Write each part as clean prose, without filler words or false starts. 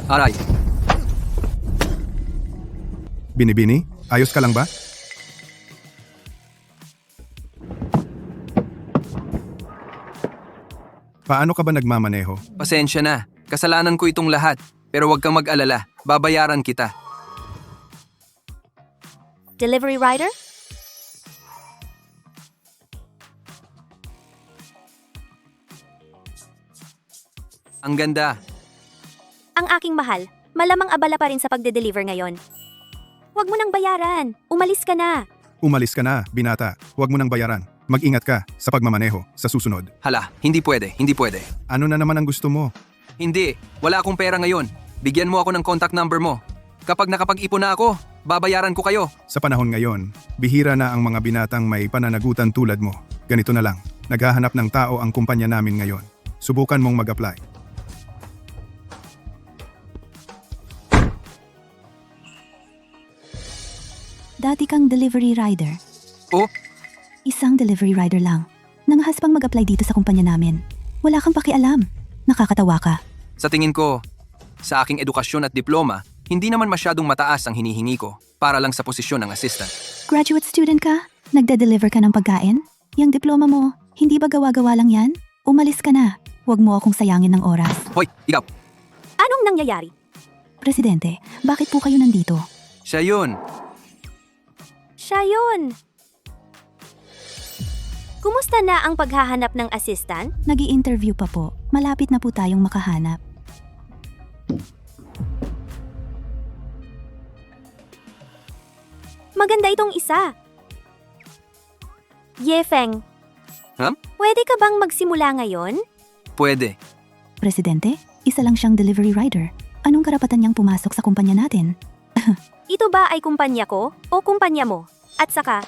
Aray, Binibini, ayos ka lang ba? Paano ka ba nagmamaneho? pasensya na. Kasalanan ko itong lahat. Pero huwag kang mag-alala. Babayaran kita. Delivery rider? Ang ganda. Ang aking mahal, malamang abala pa rin sa pagde-deliver ngayon. Huwag mo nang bayaran. Umalis ka na. Umalis ka na, binata. Huwag mo nang bayaran. Mag-ingat ka sa pagmamaneho sa susunod. Hala, hindi pwede, hindi pwede. Ano na naman ang gusto mo? Hindi, wala akong pera ngayon. Bigyan mo ako ng contact number mo. Kapag nakapag-ipon na ako, babayaran ko kayo. Sa panahon ngayon, bihira na ang mga binatang may pananagutan tulad mo. Ganito na lang, naghahanap ng tao ang kumpanya namin ngayon. Subukan mong mag-apply. Dati kang delivery rider. Oh, Isang delivery rider lang. Nangahas pang mag-apply dito sa kumpanya namin. Wala kang pakialam. Nakakatawa ka. sa tingin ko, sa aking edukasyon at diploma, hindi naman masyadong mataas ang hinihingi ko para lang sa posisyon ng assistant. Graduate student ka? Nagde-deliver ka ng pagkain? Yung diploma mo, hindi ba gawa-gawa lang yan? Umalis ka na. Huwag mo akong sayangin ng oras. Hoy, ikaw! Anong nangyayari? Presidente, bakit po kayo nandito? Siya yun. Siya yun. Kumusta na ang paghahanap ng assistant? Nag-i-interview pa po. Malapit na po tayong makahanap. Maganda itong isa. Yefeng. Huh? Pwede ka bang magsimula ngayon? Pwede. Presidente, isa lang siyang delivery rider. Anong karapatan niyang pumasok sa kumpanya natin? Ito ba ay kumpanya ko o kumpanya mo? At saka,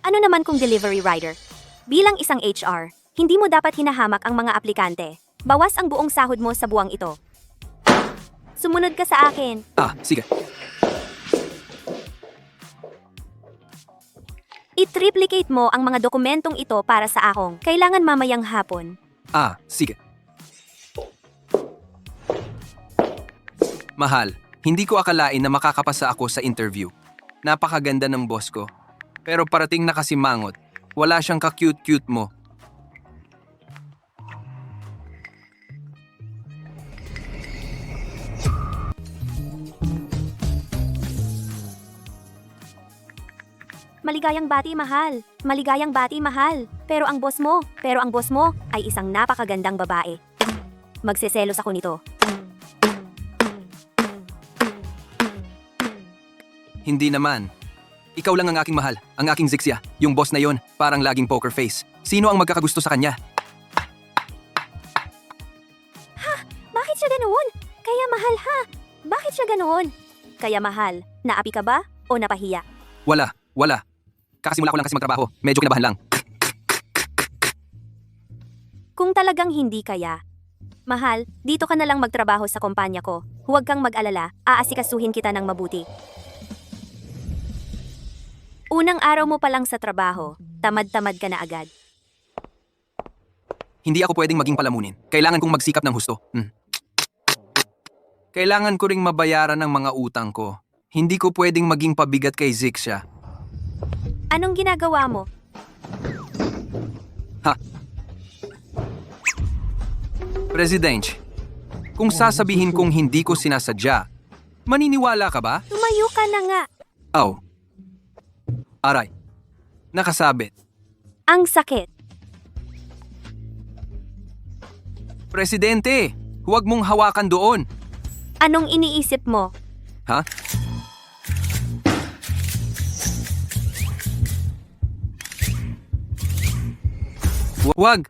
ano naman kung delivery rider? Bilang isang HR, hindi mo dapat hinahamak ang mga aplikante. Bawas ang buong sahod mo sa buwang ito. Sumunod ka sa akin. Ah, sige. I-triplicate mo ang mga dokumentong ito para sa akong. Kailangan mamayang hapon. Ah, sige. Mahal, hindi ko akalain na makakapasa ako sa interview. Napakaganda ng boss ko. Pero parating na kasi mangot. Wala siyang ka-cute-cute mo. Maligayang bati, mahal. Maligayang bati, mahal. Pero ang boss mo ay isang napakagandang babae. Magseselos ako nito. Hindi naman. Ikaw lang ang aking mahal, ang aking Zixia. Yung boss na yon, parang laging poker face. Sino ang magkakagusto sa kanya? Bakit siya ganoon? Kaya mahal ha? Bakit siya ganoon? Kaya mahal, naapi ka ba o napahiya? Wala. Kakasimula ko lang kasi magtrabaho. Medyo kinabahan lang. Kung talagang hindi kaya, mahal, dito ka na lang magtrabaho sa kumpanya ko. Huwag kang mag-alala, aasikasuhin kita ng mabuti. Unang araw mo pa lang sa trabaho, tamad-tamad ka na agad. Hindi ako pwedeng maging palamunin. Kailangan kong magsikap ng husto. Kailangan ko ring mabayaran ng mga utang ko. Hindi ko pwedeng maging pabigat kay Zixia. Anong ginagawa mo? President, kung sasabihin kong hindi ko sinasadya, maniniwala ka ba? Tumayo ka na nga. Aw. Aray. Nakasabit. Ang sakit. Presidente, huwag mong hawakan doon. Anong iniisip mo? Ha? Huwag.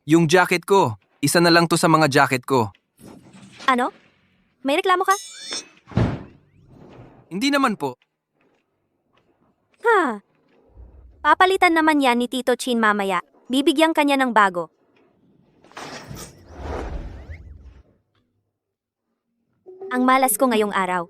Yung jacket ko. Isa na lang to sa mga jacket ko. Ano? May reklamo ka? Hindi naman po. Ha? Papalitan naman yan ni Tito Chin mamaya. Bibigyan kanya ng bago. Ang malas ko ngayong araw.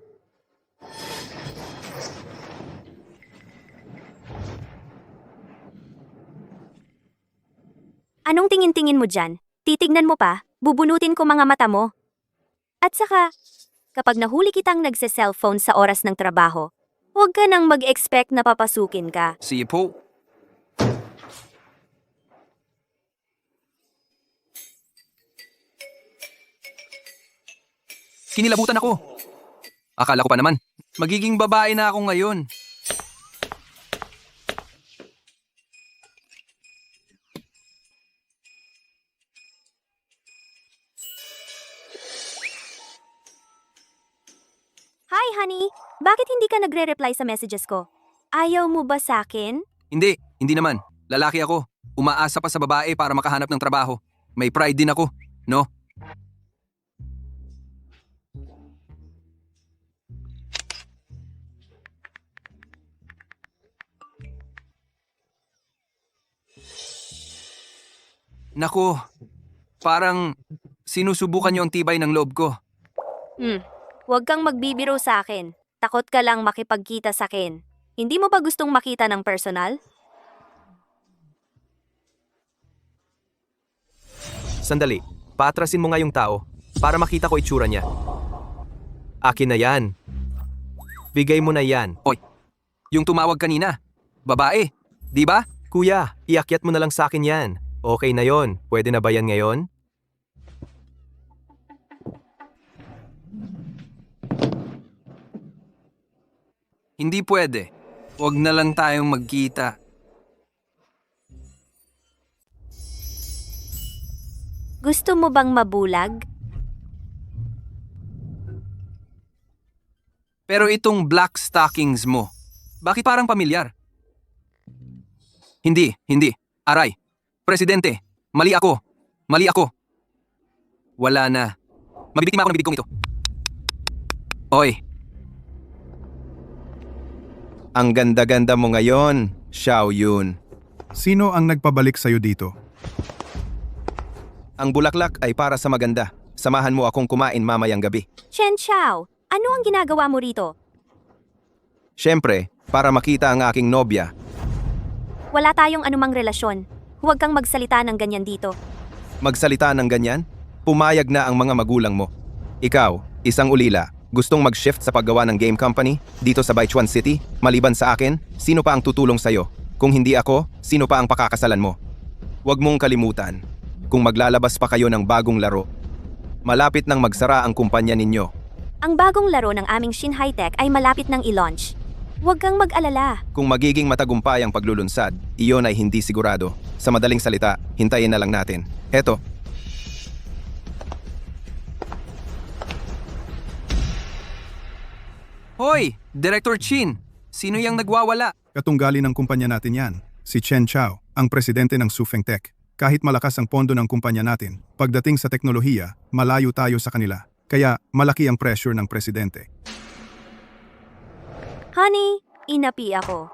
Anong tingin-tingin mo dyan? Titignan mo pa, bubunutin ko mga mata mo. At saka, kapag nahuli kitang nagse-cellphone sa oras ng trabaho, huwag ka nang mag-expect na papasukin ka. Sige po. Kinilabutan ako. Akala ko pa naman, magiging babae na ako ngayon. Hi, honey. Bakit hindi ka nagre-reply sa messages ko? Ayaw mo ba sa akin? Hindi naman. Lalaki ako. Umaasa pa sa babae para makahanap ng trabaho. May pride din ako, no? Nako, parang sinusubukan niyo ang tibay ng loob ko. Huwag kang magbibiro sa akin. Takot ka lang makipagkita sa akin. Hindi mo ba gustong makita ng personal? Sandali, paatrasin mo nga yung tao para makita ko itsura niya. Akin na yan. Bigay mo na yan. Yung tumawag kanina, babae, di ba? Kuya, iakyat mo na lang sa akin yan. Okay na yon. Pwede na ba yan ngayon? Hindi pwede. Huwag na lang tayong magkita. Gusto mo bang mabulag? Pero itong black stockings mo, bakit parang pamilyar? Hindi. Aray. Presidente, mali ako. Wala na. Mabibiktima ako ng bibig kong ito. Oy, Ang ganda-ganda mo ngayon, Xiao Yun. Sino ang nagpabalik sa'yo dito? Ang bulaklak ay para sa maganda. Samahan mo akong kumain mamayang gabi. Chen Xiao, ano ang ginagawa mo rito? Siyempre, para makita ang aking nobya. Wala tayong anumang relasyon. Huwag kang magsalita ng ganyan dito. Magsalita ng ganyan? Pumayag na ang mga magulang mo. Ikaw, isang ulila, gustong mag-shift sa paggawa ng game company dito sa Baichuan City? Maliban sa akin, sino pa ang tutulong sa'yo? Kung hindi ako, sino pa ang pakakasalan mo? Huwag mong kalimutan, kung maglalabas pa kayo ng bagong laro, malapit nang magsara ang kumpanya ninyo. Ang bagong laro ng aming Shin High-Tech ay malapit nang i-launch. Huwag kang mag-alala. Kung magiging matagumpay ang paglulunsad, iyon ay hindi sigurado. Sa madaling salita, hintayin na lang natin. Heto. hoy, Director Chin, sino yung nagwawala? Katunggali ng kumpanya natin yan, si Chen Chao, ang presidente ng Sufeng Tech. Kahit malakas ang pondo ng kumpanya natin, pagdating sa teknolohiya, malayo tayo sa kanila. Kaya malaki ang pressure ng presidente. Honey, inapi ako.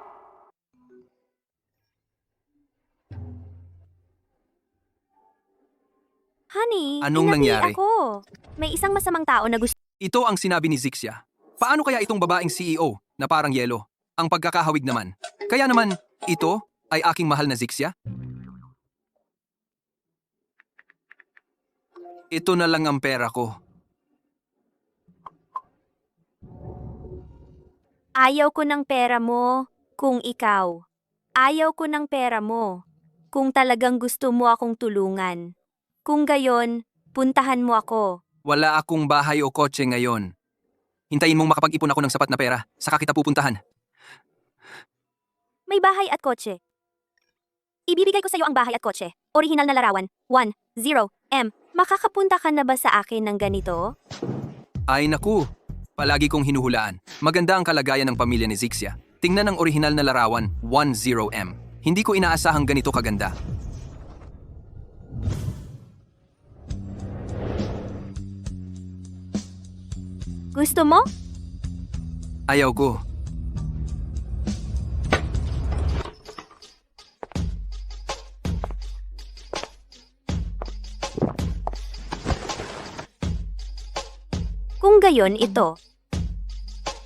Honey, Anong inapi nangyari? ako. May isang masamang tao na gusto Ito ang sinabi ni Zixia. Paano kaya itong babaeng CEO na parang yelo? Ang pagkakahawig naman. Kaya naman, ito ay aking mahal na Zixia? Ito na lang ang pera ko. Ayaw ko ng pera mo kung ikaw. Ayaw ko ng pera mo kung talagang gusto mo akong tulungan. Kung gayon, puntahan mo ako. Wala akong bahay o kotse ngayon. Hintayin mong makapag-ipon ako ng sapat na pera, saka kita pupuntahan. May bahay at kotse. Ibibigay ko sa iyo ang bahay at kotse. Orihinal na larawan. 10M. Makakapunta ka na ba sa akin ng ganito? Ay naku, palagi kong hinuhulaan. Maganda ang kalagayan ng pamilya ni Zixia. Tingnan ang orihinal na larawan, 10M. Hindi ko inaasahang ganito kaganda. Gusto mo? Ayaw ko. Kung gayon, ito.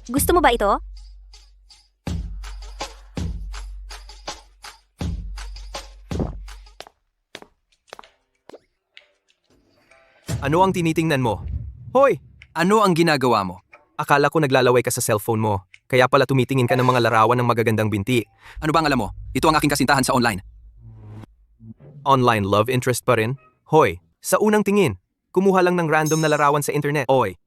Gusto mo ba ito? Ano ang tinitingnan mo? Hoy! Ano ang ginagawa mo? Akala ko naglalaway ka sa cellphone mo. Kaya pala tumitingin ka ng mga larawan ng magagandang binti. Ano bang alam mo? Ito ang aking kasintahan sa online. Online love interest pa rin? Hoy, sa unang tingin, kumuha lang ng random na larawan sa internet. Oy.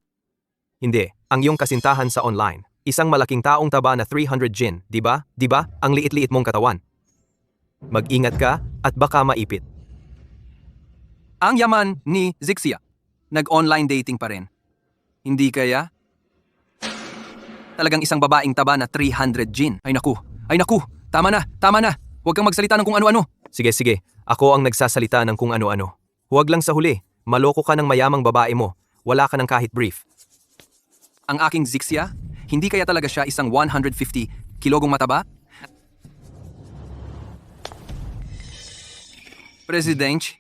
Hindi, ang iyong kasintahan sa online. Isang malaking taong taba na 300 gin, di ba? Di ba? Ang liit-liit mong katawan. Mag-ingat ka at baka maipit. Ang yaman ni Zixia. Nag-online dating pa rin. Hindi kaya? Talagang isang babaeng taba na 300 gin. Ay naku, tama na. Huwag kang magsalita ng kung ano-ano. Sige, ako ang nagsasalita ng kung ano-ano. Huwag lang sa huli, maloko ka ng mayamang babae mo. Wala ka ng kahit brief. Ang aking Zixia, hindi kaya talaga siya isang 150 kilogong mataba? President,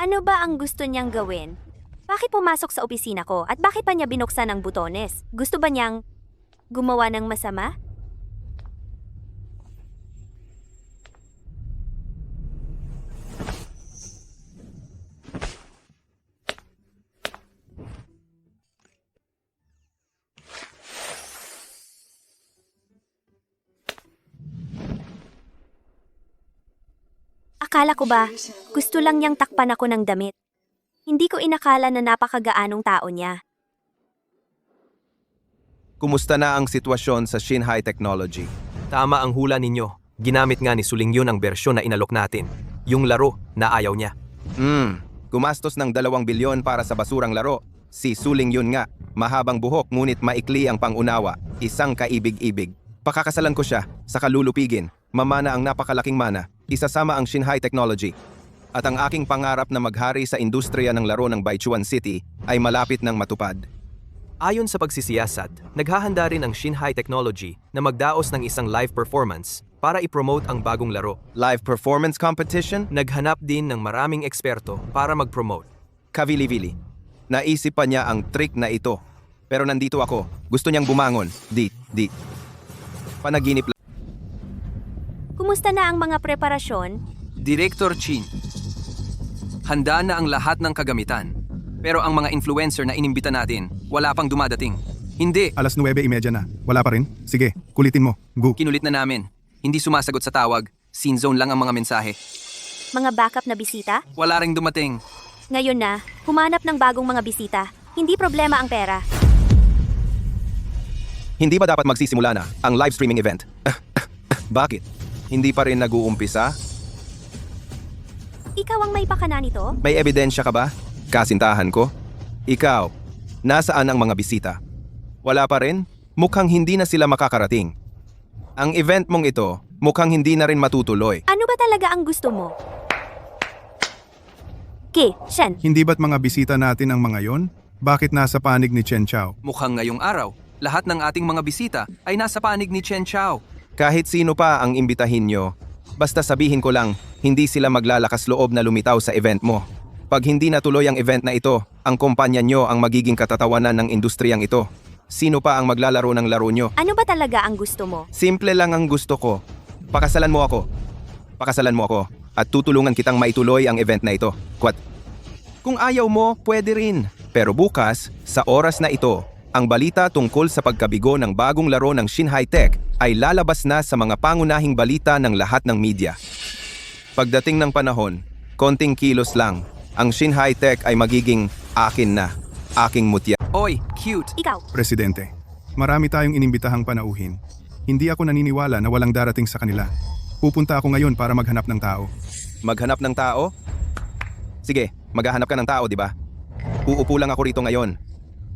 Ano ba ang gusto niyang gawin? Bakit pumasok sa opisina ko at bakit pa niya binuksan ang butones? Gusto ba niyang gumawa ng masama? Akala ko ba, gusto lang niyang takpan ako ng damit. Hindi ko inakala na napakagaanong tao niya. Kumusta na ang sitwasyon sa Shinhai Technology? Tama ang hula ninyo. Ginamit nga ni Suling Yun ang bersyon na inalok natin. Yung laro na ayaw niya. Gumastos ng 2 bilyon para sa basurang laro. Si Suling Yun nga, mahabang buhok ngunit maikli ang pangunawa. Isang kaibig-ibig. Pakakasalan ko siya, sa kalulupigin. Mamana ang napakalaking mana. Isasama ang Shinhai Technology. At ang aking pangarap na maghari sa industriya ng laro ng Baichuan City ay malapit ng matupad. Ayon sa pagsisiyasat, naghahanda rin ang Shinhai Technology na magdaos ng isang live performance para i-promote ang bagong laro. Live performance competition? Naghanap din ng maraming eksperto para mag-promote. Kavili-vili. Naisip pa niya ang trick na ito. Pero nandito ako. Gusto niyang bumangon. Di. Panaginip lang. Kumusta na ang mga preparasyon? Director Chin. Handa na ang lahat ng kagamitan. Pero ang mga influencer na inimbita natin, wala pang dumadating. Hindi, Alas 9:30 na. Wala pa rin? Sige, kulitin mo. Go. kinulit na namin. Hindi sumasagot sa tawag. Scene zone lang ang mga mensahe. Mga backup na bisita? Wala ring dumating. Ngayon na, humanap ng bagong mga bisita. Hindi problema ang pera. Hindi ba dapat magsisimula na ang live streaming event? Bakit? Hindi pa rin nag-uumpisa? Ikaw ang may pakana nito? May ebidensya ka ba? Kasintahan ko? Ikaw, nasaan ang mga bisita? Wala pa rin? Mukhang hindi na sila makakarating. Ang event mong ito, mukhang hindi na rin matutuloy. Ano ba talaga ang gusto mo? Shen, Hindi ba't mga bisita natin ang mga yon? Bakit nasa panig ni Chen Chao? Mukhang ngayong araw, lahat ng ating mga bisita ay nasa panig ni Chen Chao. Kahit sino pa ang imbitahin nyo, basta sabihin ko lang, hindi sila maglalakas loob na lumitaw sa event mo. Pag hindi natuloy ang event na ito, ang kumpanya nyo ang magiging katatawanan ng industriyang ito. Sino pa ang maglalaro ng laro nyo? ano ba talaga ang gusto mo? Simple lang ang gusto ko. Pakasalan mo ako. At tutulungan kitang maituloy ang event na ito. Kung ayaw mo, pwede rin. Pero bukas, sa oras na ito, ang balita tungkol sa pagkabigo ng bagong laro ng Shinhai Tech ay lalabas na sa mga pangunahing balita ng lahat ng media. Pagdating ng panahon, konting kilos lang, ang Shinhai Tech ay magiging akin na, aking mutya. Oy, cute. Ikaw, Presidente, marami tayong inimbitahang panauhin. Hindi ako naniniwala na walang darating sa kanila. Pupunta ako ngayon para maghanap ng tao. Maghanap ng tao? Sige, maghahanap ka ng tao, di ba? Uupo lang ako rito ngayon.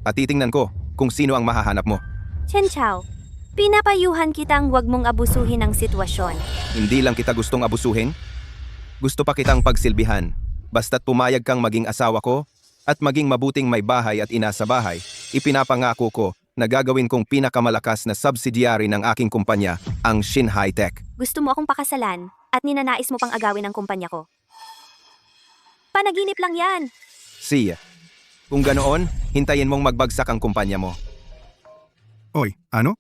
At titingnan ko kung sino ang mahahanap mo. Chen Chao, pinapayuhan kitang huwag mong abusuhin ang sitwasyon. Hindi lang kita gustong abusuhin. Gusto pa kitang pagsilbihan. Basta't pumayag kang maging asawa ko at maging mabuting may bahay at ina sa bahay, ipinapangako ko na gagawin kong pinakamalakas na subsidiary ng aking kumpanya, ang Shinhai Tech. Gusto mo akong pakasalan at ninanais mo pang agawin ang kumpanya ko. Panaginip lang yan. Siya. Kung ganoon, hintayin mong magbagsak ang kumpanya mo. Oy, ano?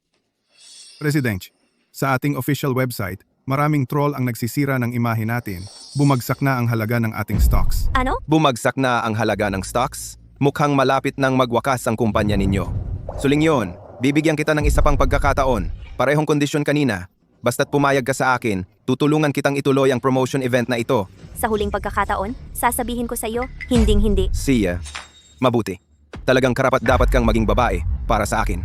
President, sa ating official website, Maraming troll ang nagsisira ng imahe natin. Bumagsak na ang halaga ng ating stocks. Ano? Bumagsak na ang halaga ng stocks? Mukhang malapit nang magwakas ang kumpanya ninyo. Suling yon, bibigyan kita ng isa pang pagkakataon. Parehong kondisyon kanina. Basta't pumayag ka sa akin, tutulungan kitang ituloy ang promotion event na ito. Sa huling pagkakataon, sasabihin ko sa iyo, hinding-hindi. Siya, mabuti. Talagang karapat-dapat kang maging babae para sa akin.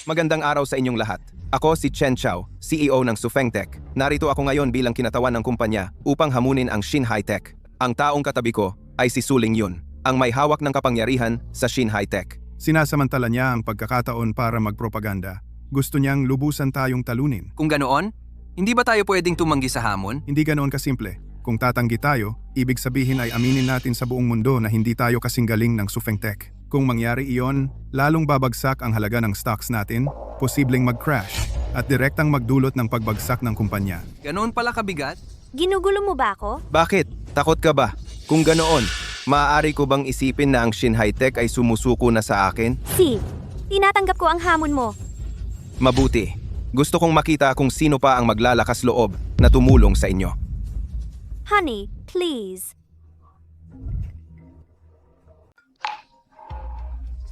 Magandang araw sa inyong lahat. Ako si Chen Chao, CEO ng Sufeng Tech. Narito ako ngayon bilang kinatawan ng kumpanya upang hamunin ang Shin High-Tech. Ang taong katabi ko ay si Suling Yun, ang may hawak ng kapangyarihan sa Shin High-Tech. Sinasamantala niya ang pagkakataon para magpropaganda. Gusto niyang lubusan tayong talunin. Kung ganoon, hindi ba tayo pwedeng tumanggi sa hamon? Hindi ganoon kasimple. Kung tatanggi tayo, ibig sabihin ay aminin natin sa buong mundo na hindi tayo kasing galing ng Sufeng Tech. Kung mangyari iyon, lalong babagsak ang halaga ng stocks natin, posibleng mag-crash, at direktang magdulot ng pagbagsak ng kumpanya. Ganoon pala kabigat? Ginugulo mo ba ako? Bakit? Takot ka ba? Kung ganoon, maaari ko bang isipin na ang Shin High-Tech ay sumusuko na sa akin? Si, tinatanggap ko ang hamon mo. Mabuti. Gusto kong makita kung sino pa ang maglalakas loob na tumulong sa inyo. Honey, please.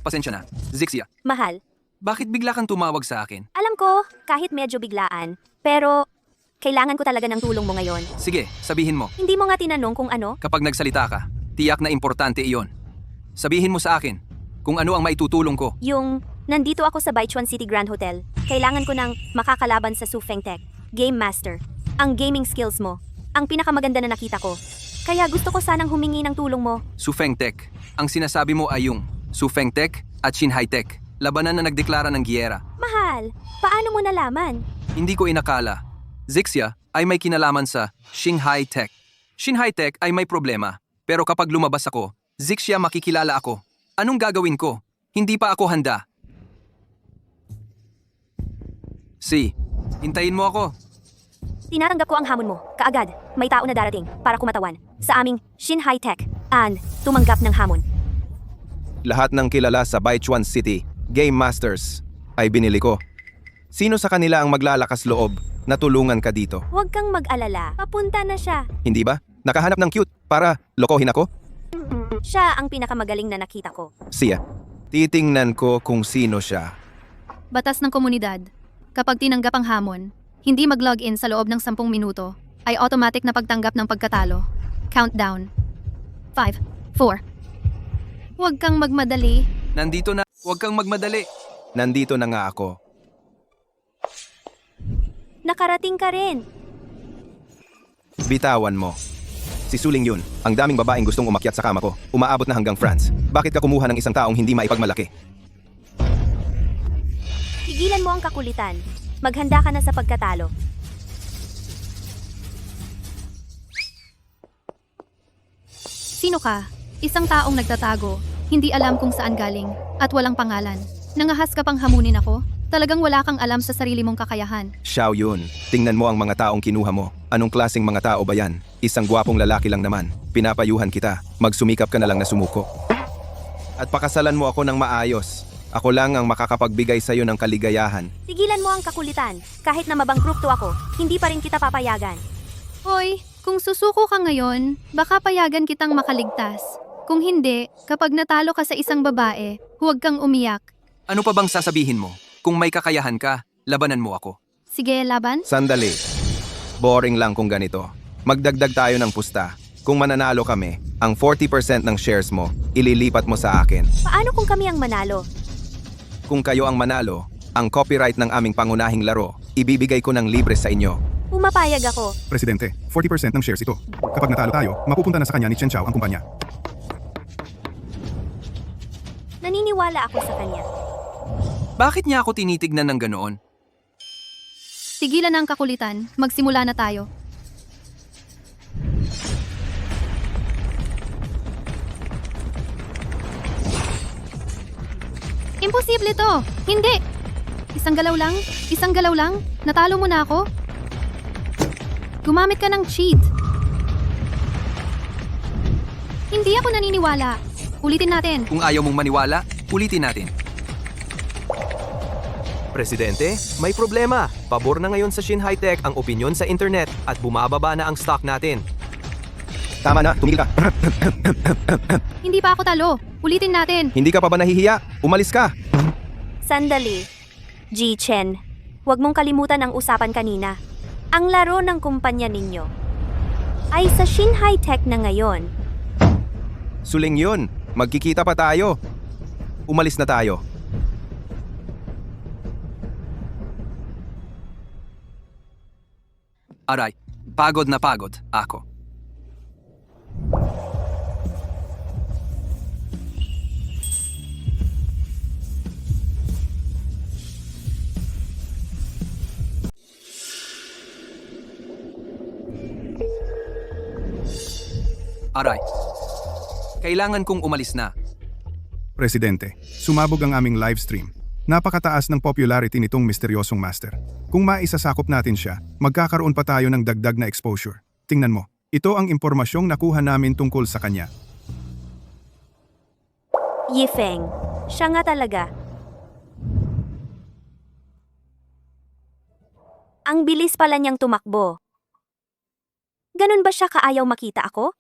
Pasensya na. Zixia, Mahal, bakit bigla kang tumawag sa akin? alam ko, kahit medyo biglaan, pero kailangan ko talaga ng tulong mo ngayon. Sige, sabihin mo. Hindi mo nga tinanong kung ano? Kapag nagsalita ka, tiyak na importante iyon. Sabihin mo sa akin kung ano ang maitutulong ko. Yung, nandito ako sa Baichuan City Grand Hotel. Kailangan ko ng makakalaban sa Sufeng Tech. Game Master. Ang gaming skills mo. Ang pinakamaganda na nakita ko. Kaya gusto ko sanang humingi ng tulong mo. Sufeng Tech. Ang sinasabi mo ay yung Sufeng Tech at Shin High-Tech. Labanan na nagdeklara ng giyera. Mahal, paano mo nalaman? Hindi ko inakala. Zixia ay may kinalaman sa Shin High-Tech. Shin High-Tech ay may problema. Pero kapag lumabas ako, Zixia makikilala ako. Anong gagawin ko? Hindi pa ako handa. Hintayin mo ako. Tinatanggap ko ang hamon mo. Kaagad, may tao na darating para kumatawan sa aming Shin High-Tech and tumanggap ng hamon. Lahat ng kilala sa Baichuan City, Game Masters, ay binili ko. Sino sa kanila ang maglalakas loob na tulungan ka dito? Huwag kang mag-alala. Papunta na siya. Hindi ba? Nakahanap ng cute para lokohin ako? Siya ang pinakamagaling na nakita ko. Siya. Titingnan ko kung sino siya. Batas ng komunidad. Kapag tinanggap ang hamon, hindi mag-login sa loob ng 10 minuto, ay automatic na pagtanggap ng pagkatalo. Countdown. 5, 4. Huwag kang magmadali. Nandito na. Huwag kang magmadali. Nandito na nga ako. Nakarating ka rin. Bitawan mo. Si Suling Yun, ang daming babaeng gustong umakyat sa kama ko. Umaabot na hanggang France. Bakit ka kumuha ng isang taong hindi maipagmalaki? Tigilan mo ang kakulitan. Maghanda ka na sa pagkatalo. Sino ka? Isang taong nagtatago, hindi alam kung saan galing, at walang pangalan. Nangahas ka pang hamunin ako? Talagang wala kang alam sa sarili mong kakayahan. Xiao Yun, tingnan mo ang mga taong kinuha mo. Anong klaseng mga tao ba yan? Isang gwapong lalaki lang naman. Pinapayuhan kita. Magsumikap ka na lang na sumuko. At pakasalan mo ako ng maayos. Ako lang ang makakapagbigay sa iyo ng kaligayahan. Tigilan mo ang kakulitan. Kahit na mabangkrupto ako, hindi pa rin kita papayagan. Hoy, kung susuko ka ngayon, baka payagan kitang makaligtas. Kung hindi, kapag natalo ka sa isang babae, huwag kang umiyak. Ano pa bang sasabihin mo? Kung may kakayahan ka, labanan mo ako. Sige, laban. Sandali. Boring lang kung ganito. Magdagdag tayo ng pusta. Kung mananalo kami, ang 40% ng shares mo, ililipat mo sa akin. Paano kung kami ang manalo? Kung kayo ang manalo, ang copyright ng aming pangunahing laro, ibibigay ko ng libre sa inyo. Pumapayag ako. Presidente, 40% ng shares ito. Kapag natalo tayo, mapupunta na sa kanya ni Chen Chao ang kumpanya. Naniniwala ako sa kanya. Bakit niya ako tinitignan ng ganoon? Tigilan na ang kakulitan, magsimula na tayo. Imposible to! Hindi! Isang galaw lang, natalo mo na ako. Gumamit ka ng cheat. Hindi ako naniniwala. Ulitin natin. Kung ayaw mong maniwala, ulitin natin. Presidente, may problema. Pabor na ngayon sa Shin High-Tech ang opinyon sa internet at bumababa na ang stock natin. Tama na, tumigil ka. Hindi pa ako talo. Ulitin natin. Hindi ka pa ba nahihiya? Umalis ka. Sandali. G-Chen, huwag mong kalimutan ang usapan kanina. Ang laro ng kumpanya ninyo ay sa Shin High-Tech na ngayon. Suling yun. Magkikita pa tayo. Umalis na tayo. Aray, pagod na pagod ako. Aray, kailangan kong umalis na. Presidente, sumabog ang aming live stream. Napakataas ng popularity nitong misteryosong master. Kung maisasakop natin siya, magkakaroon pa tayo ng dagdag na exposure. Tingnan mo, ito ang impormasyong nakuha namin tungkol sa kanya. Yifeng, siya nga talaga. Ang bilis pala niyang tumakbo. Ganun ba siya kaayaw makita ako?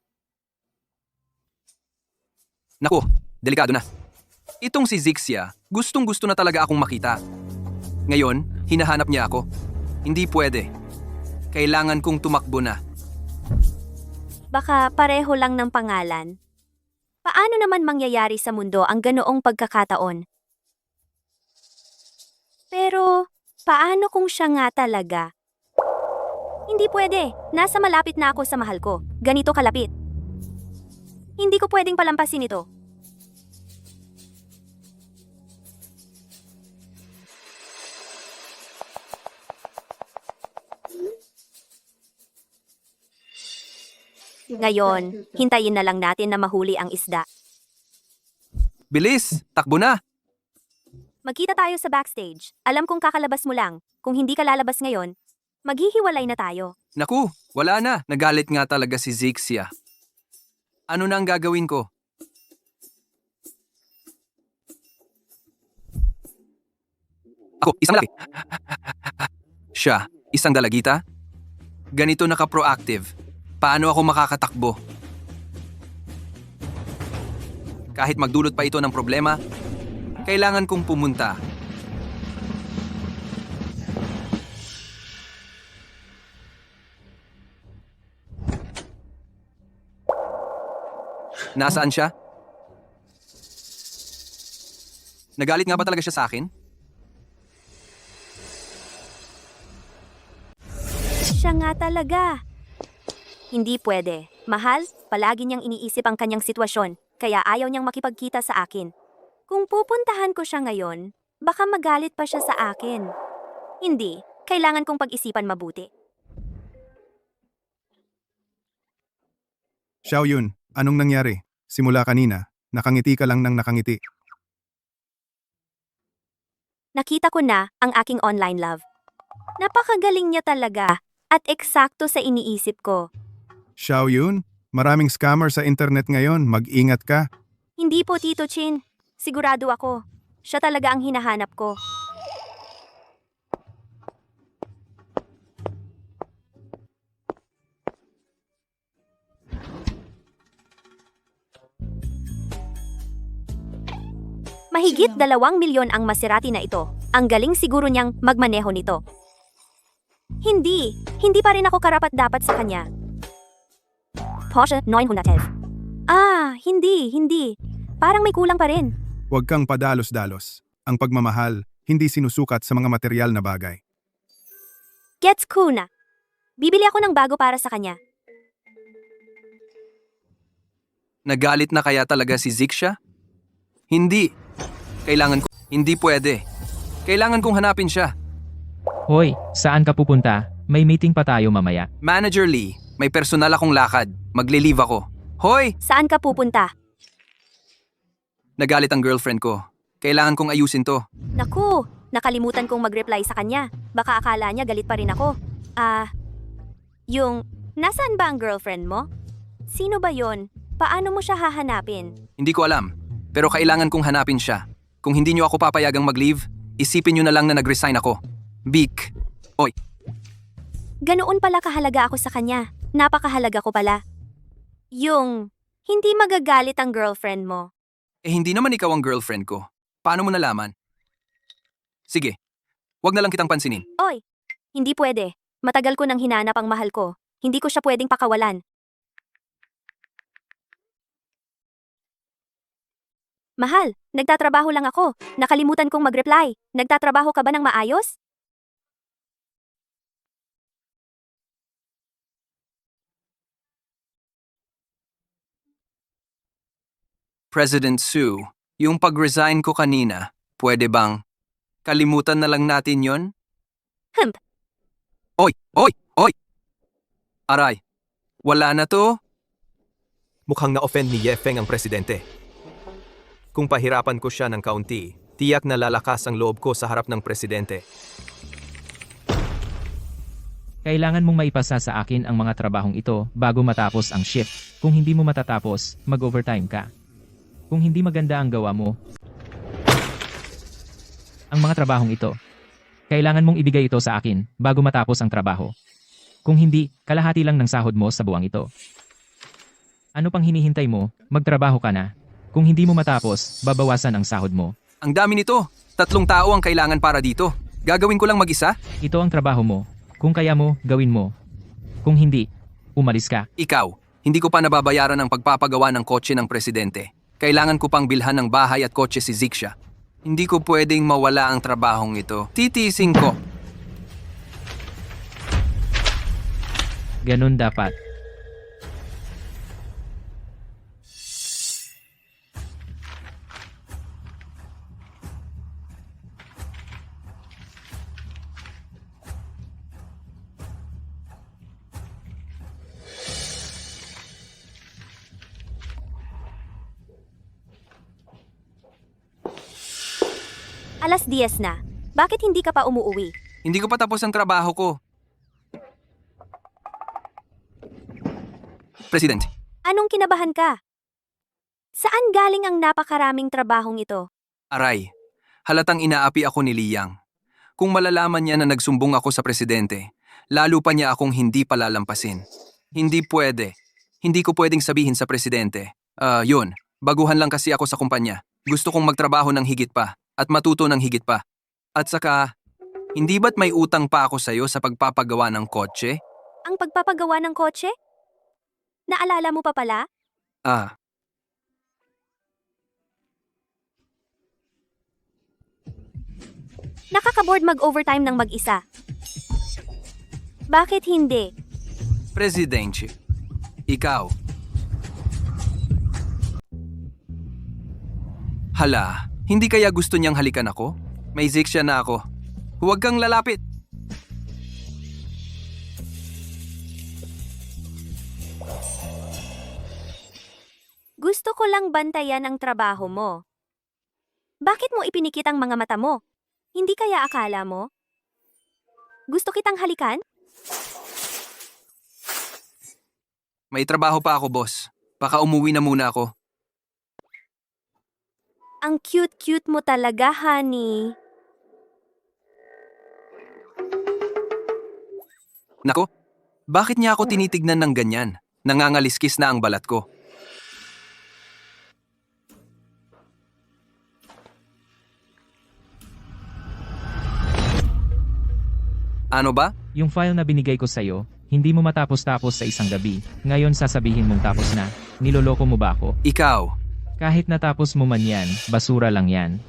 Naku, delikado na. Itong si Zixia, gustong-gusto na talaga akong makita. Ngayon, hinahanap niya ako. Hindi pwede. Kailangan kong tumakbo na. Baka pareho lang ng pangalan. Paano naman mangyayari sa mundo ang ganoong pagkakataon? Pero, paano kung siya nga talaga? Hindi pwede. Nasa malapit na ako sa mahal ko. Ganito kalapit. Hindi ko pwedeng palampasin ito. Ngayon, hintayin na lang natin na mahuli ang isda. Bilis! Takbo na! Magkita tayo sa backstage. Alam kong kakalabas mo lang. Kung hindi ka lalabas ngayon, maghihiwalay na tayo. Naku, wala na. Nagalit nga talaga si Zixia. Ano na ang gagawin ko? Ako, isang lalaki. Siya, isang dalagita? Ganito naka-proactive. Paano ako makakatakbo? Kahit magdulot pa ito ng problema, kailangan kong pumunta. Nasaan siya? Nagalit nga ba talaga siya sa akin? Siya nga talaga. Hindi pwede. Mahal, palagi niyang iniisip ang kanyang sitwasyon, kaya ayaw niyang makipagkita sa akin. Kung pupuntahan ko siya ngayon, baka magalit pa siya sa akin. Hindi, kailangan kong pag-isipan mabuti. Xiaoyun, anong nangyari? Simula kanina, nakangiti ka lang ng nakangiti. Nakita ko na ang aking online love. Napakagaling niya talaga at eksakto sa iniisip ko. Xiaoyun, maraming scammer sa internet ngayon, mag-ingat ka. Hindi po, Tito Chin. Sigurado ako. Siya talaga ang hinahanap ko. Mahigit 2 milyon ang Maserati na ito. Ang galing siguro niyang magmaneho nito. Hindi pa rin ako karapat-dapat sa kanya. Porsche 911. Hindi. Parang may kulang pa rin. Huwag kang padalos-dalos. Ang pagmamahal, hindi sinusukat sa mga material na bagay. Gets ko na. Bibili ako ng bago para sa kanya. Nagalit na kaya talaga si Zixia? Hindi. Hindi pwede. Kailangan kong hanapin siya. Hoy, saan ka pupunta? May meeting pa tayo mamaya. Manager Lee, may personal akong lakad. Magle-leave ako. Hoy! Saan ka pupunta? Nagalit ang girlfriend ko. Kailangan kong ayusin to. Naku, nakalimutan kong mag-reply sa kanya. Baka akala niya galit pa rin ako. Nasaan ba ang girlfriend mo? Sino ba yon? Paano mo siya hahanapin? Hindi ko alam. Pero kailangan kong hanapin siya. Kung hindi niyo ako papayagang mag-leave, Isipin nyo na lang na nag-resign ako. Bik. Oy, Ganoon pala kahalaga ako sa kanya. Napakahalaga ko pala. Yung, hindi magagalit ang girlfriend mo. hindi naman ikaw ang girlfriend ko. Paano mo nalaman? Sige, wag na lang kitang pansinin. Oy, hindi pwede. Matagal ko nang hinanap ang mahal ko. Hindi ko siya pwedeng pakawalan. Mahal, nagtatrabaho lang ako. Nakalimutan kong mag-reply. Nagtatrabaho ka ba ng maayos? President Sue, yung pag-resign ko kanina, pwede bang kalimutan na lang natin yon? Hump. Oy! Oy! Oy! Aray, wala na to? Mukhang na-offend ni Yefeng ang presidente. Kung pahirapan ko siya ng kaunti, tiyak na lalakas ang loob ko sa harap ng presidente. Kailangan mong maipasa sa akin ang mga trabahong ito bago matapos ang shift. Kung hindi mo matatapos, mag-overtime ka. Kung hindi maganda ang gawa mo, ang mga trabahong ito, kailangan mong ibigay ito sa akin bago matapos ang trabaho. Kung hindi, kalahati lang ng sahod mo sa buwang ito. Ano pang hinihintay mo? Magtrabaho ka na. Kung hindi mo matapos, babawasan ang sahod mo. Ang dami nito. 3 tao ang kailangan para dito. Gagawin ko lang mag-isa? Ito ang trabaho mo. Kung kaya mo, gawin mo. Kung hindi, umalis ka. Ikaw, hindi ko pa nababayaran ang pagpapagawa ng kotse ng presidente. Kailangan ko pang bilhan ng bahay at kotse si Zixia. Hindi ko pwedeng mawala ang trabahong ito. Titiising ko. Ganun dapat. Alas 10 na. Bakit hindi ka pa umuuwi? Hindi ko pa tapos ang trabaho ko. President, Anong kinabahan ka? Saan galing ang napakaraming trabahong ito? aray, halatang inaapi ako ni Liyang. Kung malalaman niya na nagsumbong ako sa presidente, lalo pa niya akong hindi palalampasin. Hindi pwede. Hindi ko pwedeng sabihin sa presidente. Yun, baguhan lang kasi ako sa kumpanya. Gusto kong magtrabaho ng higit pa at matuto ng higit pa. At saka, hindi ba't may utang pa ako sa'yo sa pagpapagawa ng kotse? Ang pagpapagawa ng kotse? Naalala mo pa pala? Ah, Nakakaboard mag-overtime ng mag-isa. Bakit hindi? Presidente, ikaw. Hala, hindi kaya gusto niyang halikan ako? May Zixia na ako. Huwag kang lalapit. Gusto ko lang bantayan ang trabaho mo. Bakit mo ipinikit ang mga mata mo? Hindi kaya akala mo? Gusto kitang halikan? May trabaho pa ako, boss. Baka umuwi na muna ako. Ang cute-cute mo talaga, honey. Nako, bakit niya ako tinitignan ng ganyan? Nangangaliskis na ang balat ko. Ano ba? Yung file na binigay ko sa'yo, hindi mo matapos-tapos sa isang gabi. Ngayon sasabihin mong tapos na. Niloloko mo ba ako? Ikaw, Kahit natapos mo man yan, basura lang yan.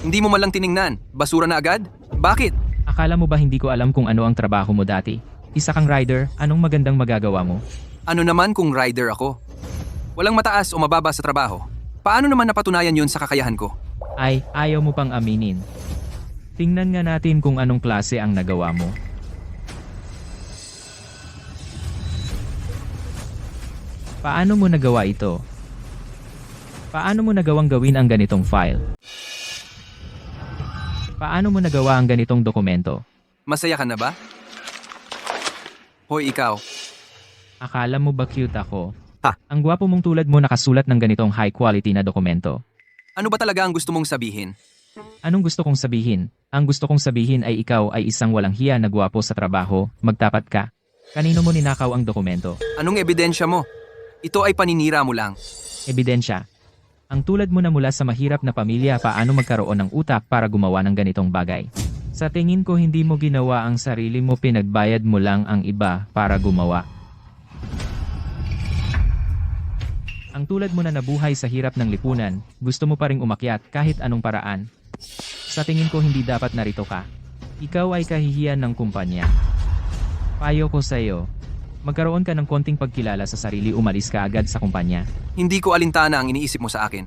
hindi mo man lang tiningnan. Basura na agad? Bakit? Akala mo ba hindi ko alam kung ano ang trabaho mo dati? Isa kang rider, anong magandang magagawa mo? Ano naman kung rider ako? Walang mataas o mababa sa trabaho. Paano naman napatunayan yun sa kakayahan ko? Ay, ayaw mo pang aminin. Tingnan nga natin kung anong klase ang nagawa mo. Paano mo nagawa ito? Paano mo nagawang gawin ang ganitong file? Paano mo nagawa ang ganitong dokumento? Masaya ka na ba? Hoy ikaw, Akala mo ba cute ako? Ha? Ang gwapo mong tulad mo nakasulat ng ganitong high quality na dokumento. ano ba talaga ang gusto mong sabihin? Anong gusto kong sabihin? Ang gusto kong sabihin ay ikaw ay isang walang hiya na gwapo sa trabaho, magtapat ka. Kanino mo ninakaw ang dokumento? Anong ebidensya mo? Ito ay paninira mo lang. Ebidensya. Ang tulad mo na mula sa mahirap na pamilya paano magkaroon ng utak para gumawa ng ganitong bagay. Sa tingin ko hindi mo ginawa ang sarili mo, pinagbayad mo lang ang iba para gumawa. Ang tulad mo na nabuhay sa hirap ng lipunan, gusto mo pa ring umakyat kahit anong paraan. Sa tingin ko hindi dapat narito ka. Ikaw ay kahihiyan ng kumpanya. Payo ko sa iyo, magkaroon ka ng konting pagkilala sa sarili, umalis ka agad sa kumpanya. Hindi ko alintana ang iniisip mo sa akin.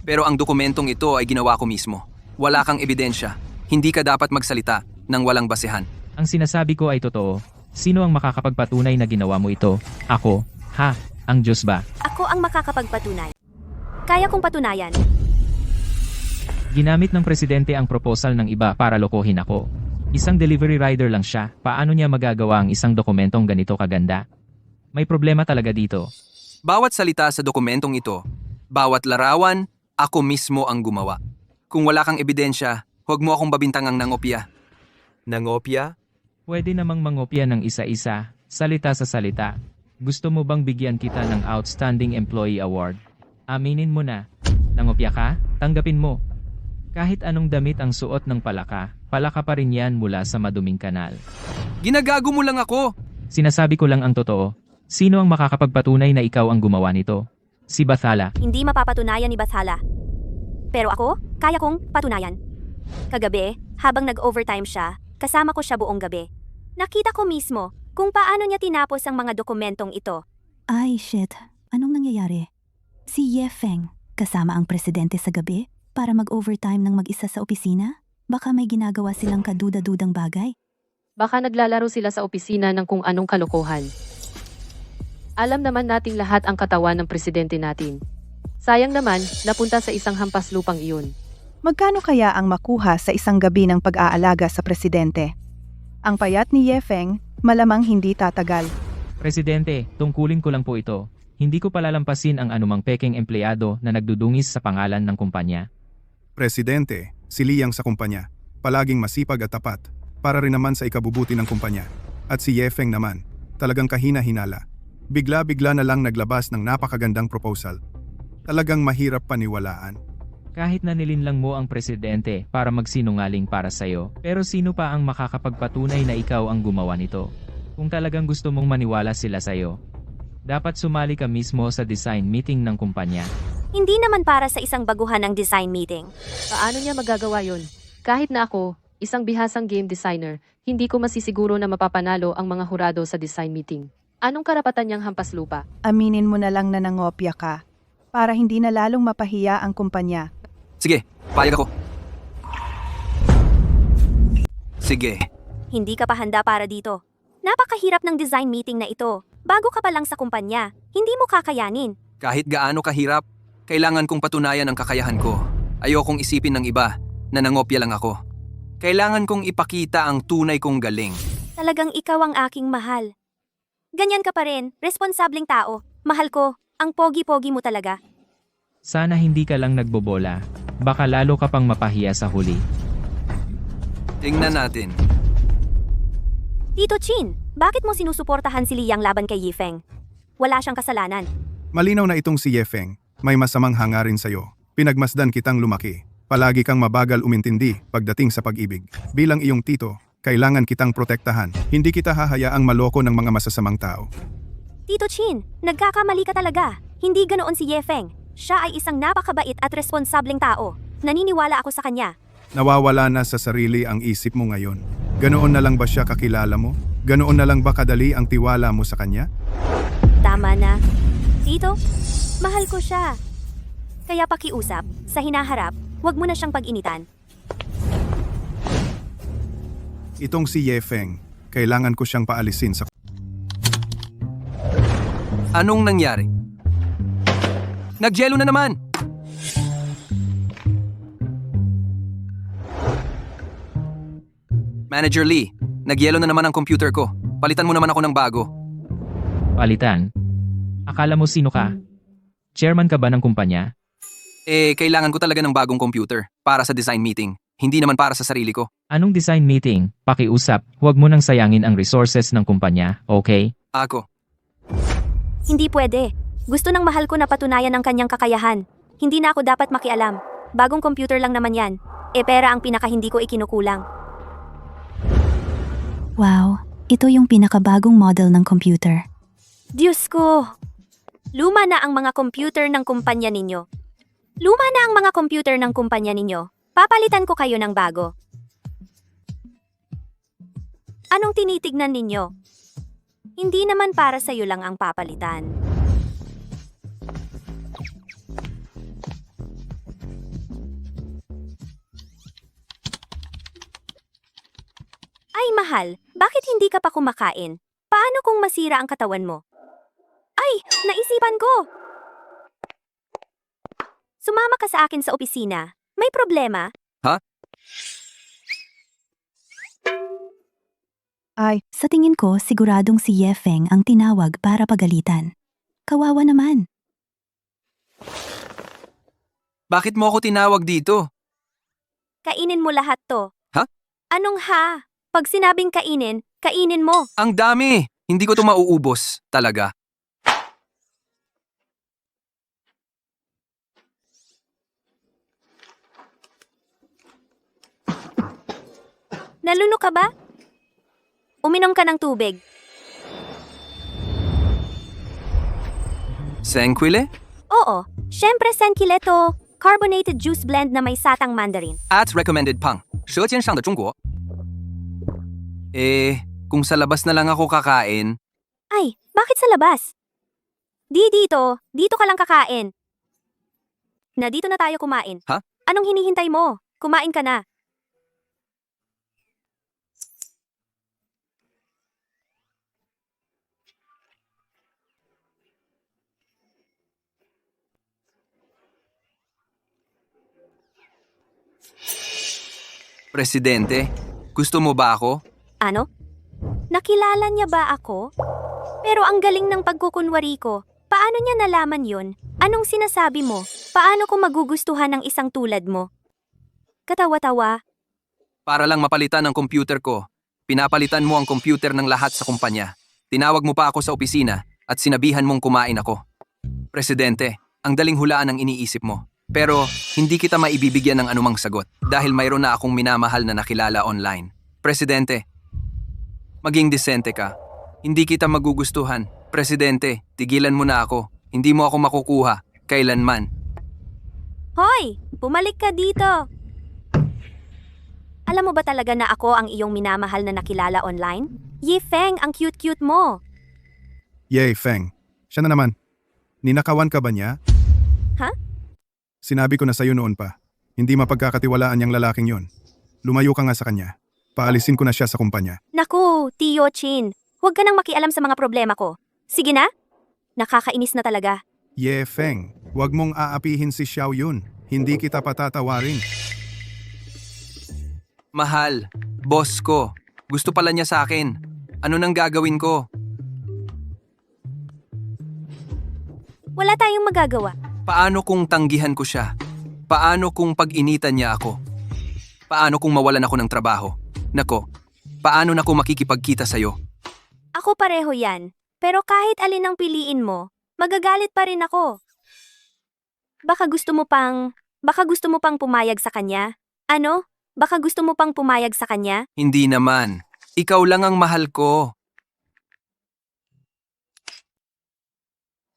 Pero ang dokumentong ito ay ginawa ko mismo. Wala kang ebidensya. Hindi ka dapat magsalita ng walang basehan. Ang sinasabi ko ay totoo. Sino ang makakapagpatunay na ginawa mo ito? Ako? Ha? Ang Diyos ba? Ako ang makakapagpatunay. Kaya kong patunayan. Ginamit ng presidente ang proposal ng iba para lokohin ako. Isang delivery rider lang siya, paano niya magagawa ang isang dokumentong ganito kaganda? May problema talaga dito. Bawat salita sa dokumentong ito, bawat larawan, ako mismo ang gumawa. Kung wala kang ebidensya, huwag mo akong babintangang nangopya. Nangopya? Pwede namang mangopya ng isa-isa, salita sa salita. Gusto mo bang bigyan kita ng Outstanding Employee Award? Aminin mo na. Nangopya ka? Tanggapin mo. Kahit anong damit ang suot ng palaka, palaka pa rin yan mula sa maduming kanal. Ginagago mo lang ako! Sinasabi ko lang ang totoo. Sino ang makakapagpatunay na ikaw ang gumawa nito? Si Bathala. Hindi mapapatunayan ni Bathala. Pero ako, kaya kong patunayan. Kagabi, habang nag-overtime siya, kasama ko siya buong gabi. Nakita ko mismo kung paano niya tinapos ang mga dokumentong ito. Ay, shit. Anong nangyayari? Si Ye Feng, kasama ang presidente sa gabi, para mag-overtime ng mag-isa sa opisina? Baka may ginagawa silang kaduda-dudang bagay? Baka naglalaro sila sa opisina ng kung anong kalokohan. Alam naman nating lahat ang katawan ng presidente natin. Sayang naman, napunta sa isang hampas lupang iyon. Magkano kaya ang makuha sa isang gabi ng pag-aalaga sa presidente? Ang payat ni Ye Feng, malamang hindi tatagal. Presidente, tungkulin ko lang po ito. Hindi ko palalampasin ang anumang pekeng empleyado na nagdudungis sa pangalan ng kumpanya. Presidente, si Liang sa kumpanya. Palaging masipag at tapat. Para rin naman sa ikabubuti ng kumpanya. At si Ye Feng naman, talagang kahina-hinala. Bigla-bigla na lang naglabas ng napakagandang proposal. Talagang mahirap paniwalaan. Kahit na nilinlang mo ang presidente para magsinungaling para sa'yo, pero sino pa ang makakapagpatunay na ikaw ang gumawa nito? Kung talagang gusto mong maniwala sila sa'yo, dapat sumali ka mismo sa design meeting ng kumpanya. Hindi naman para sa isang baguhan ng design meeting. Paano niya magagawa yon? Kahit na ako, isang bihasang game designer, hindi ko masisiguro na mapapanalo ang mga hurado sa design meeting. Anong karapatan niyang hampas lupa? Aminin mo na lang na nangopya ka, para hindi na lalong mapahiya ang kumpanya. Sige, payag ako. Sige. Hindi ka pa handa para dito. Napakahirap ng design meeting na ito. Bago ka pa lang sa kumpanya, hindi mo kakayanin. Kahit gaano kahirap, kailangan kong patunayan ang kakayahan ko. Ayokong isipin ng iba na nangopya lang ako. Kailangan kong ipakita ang tunay kong galing. Talagang ikaw ang aking mahal. Ganyan ka pa rin, responsableng tao. Mahal ko, ang pogi-pogi mo talaga. Sana hindi ka lang nagbobola. Baka lalo ka pang mapahiya sa huli. Tingnan natin. Tito Chin, bakit mo sinusuportahan si Liang laban kay Ye Feng? Wala siyang kasalanan. Malinaw na itong si Ye Feng, may masamang hangarin sa'yo. Pinagmasdan kitang lumaki. Palagi kang mabagal umintindi pagdating sa pag-ibig. Bilang iyong tito, kailangan kitang protektahan. Hindi kita hahayaang maloko ng mga masasamang tao. Tito Chin, nagkakamali ka talaga. Hindi ganoon si Ye Feng. Siya ay isang napakabait at responsableng tao. Naniniwala ako sa kanya. Nawawala na sa sarili ang isip mo ngayon. Ganoon na lang ba siya kakilala mo? Ganoon na lang ba kadali ang tiwala mo sa kanya? Tama na. Tito, mahal ko siya. Kaya pakiusap, sa hinaharap, huwag mo na siyang pag-initan. Itong si Ye Feng, kailangan ko siyang paalisin sa... Anong nangyari? Nagyelo na naman! Manager Lee, nagyelo na naman ang computer ko. Palitan mo naman ako ng bago. Palitan? Akala mo sino ka? Chairman ka ba ng kumpanya? Kailangan ko talaga ng bagong computer. para sa design meeting, hindi naman para sa sarili ko. Anong design meeting? Pakiusap, huwag mo nang sayangin ang resources ng kumpanya, okay? Ako, Hindi pwede. Gusto ng mahal ko na patunayan ang kanyang kakayahan. Hindi na ako dapat makialam. Bagong computer lang naman yan. Pera ang pinaka hindi ko ikinukulang. Wow, ito yung pinakabagong model ng computer. Diyos ko! Luma na ang mga computer ng kumpanya ninyo. Luma na ang mga computer ng kumpanya ninyo. Papalitan ko kayo ng bago. Anong tinitignan ninyo? Hindi naman para sa'yo lang ang papalitan. Ay mahal, bakit hindi ka pa kumakain? Paano kung masira ang katawan mo? Ay, naisipan ko! Sumama ka sa akin sa opisina. May problema? Ay, Sa tingin ko, siguradong si Ye Feng ang tinawag para pagalitan. Kawawa naman. bakit mo ako tinawag dito? Kainin mo lahat to. Ha? Anong ha? Pag sinabing kainin, kainin mo. Ang dami! Hindi ko to mauubos, talaga. Naluno ka ba? Uminom ka ng tubig. Senquile? Oo, syempre Senkileto, carbonated juice blend na may satang mandarin. At recommended pang, 舌尖上的中国. Kung sa labas na lang ako kakain, Ay, bakit sa labas? Dito ka lang kakain. Na dito na tayo kumain. Ha? Anong hinihintay mo? Kumain ka na. Presidente, gusto mo ba ako? Ano? Nakilala niya ba ako? Pero ang galing ng pagkukunwari ko. Paano niya nalaman yun? Anong sinasabi mo? Paano ko magugustuhan ng isang tulad mo? Katawa-tawa. Para lang mapalitan ang computer ko, pinapalitan mo ang computer ng lahat sa kumpanya. Tinawag mo pa ako sa opisina at sinabihan mong kumain ako. Presidente, ang daling hulaan ang iniisip mo. Pero hindi kita maibibigyan ng anumang sagot dahil mayroon na akong minamahal na nakilala online. Presidente, maging disente ka. Hindi kita magugustuhan. Presidente, tigilan mo na ako. Hindi mo ako makukuha. Kailanman. Hoy! Bumalik ka dito! Alam mo ba talaga na ako ang iyong minamahal na nakilala online? Ye Feng, ang cute-cute mo. Ye Feng. Siya na naman. Ninakawan ka ba niya? Ha? Sinabi ko na sa'yo noon pa. Hindi mapagkakatiwalaan niyang lalaking yon. Lumayo ka nga sa kanya. Paalisin ko na siya sa kumpanya. Naku, Tio Chin. Huwag ka nang makialam sa mga problema ko. Sige na? Nakakainis na talaga. Ye Feng, huwag mong aapihin si Xiao Yun. Hindi kita patatawarin. Mahal, boss ko. Gusto pala niya sa akin. Ano nang gagawin ko? Wala tayong magagawa. Paano kung tanggihan ko siya? Paano kung pag-initan niya ako? Paano kung mawalan ako ng trabaho? Nako, paano na ako makikipagkita sa'yo? Ako pareho yan. Pero kahit alin ang piliin mo, magagalit pa rin ako. Baka gusto mo pang pumayag sa kanya? Ano? Baka gusto mo pang pumayag sa kanya? Hindi naman. Ikaw lang ang mahal ko.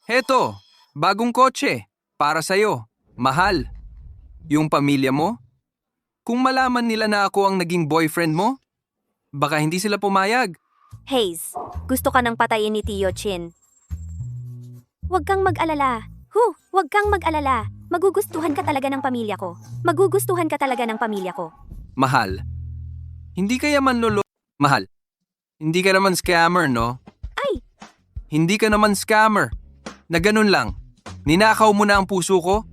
Heto, bagong kotse. Para sa'yo. Mahal. Yung pamilya mo? Kung malaman nila na ako ang naging boyfriend mo, baka hindi sila pumayag. Hayes, gusto ka nang patayin ni Tio Chin. Huwag kang mag-alala. Huwag kang mag-alala. Magugustuhan ka talaga ng pamilya ko. Magugustuhan ka talaga ng pamilya ko. Mahal. Hindi kaya manlolo... Mahal. Hindi ka naman scammer, no? Ay! Hindi ka naman scammer. Na ganun lang. Ninakaw mo na ang puso ko?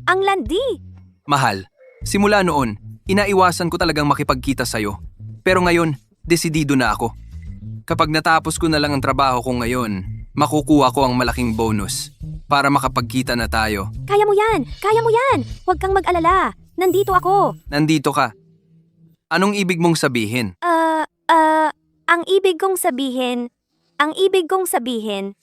Ang landi! Mahal. Simula noon, inaiwasan ko talagang makipagkita sa'yo. Pero ngayon, desidido na ako. Kapag natapos ko na lang ang trabaho ko ngayon, makukuha ko ang malaking bonus para makapagkita na tayo. Kaya mo yan! Kaya mo yan! Huwag kang mag-alala. Nandito ako. Nandito ka. Anong ibig mong sabihin? Ang ibig kong sabihin,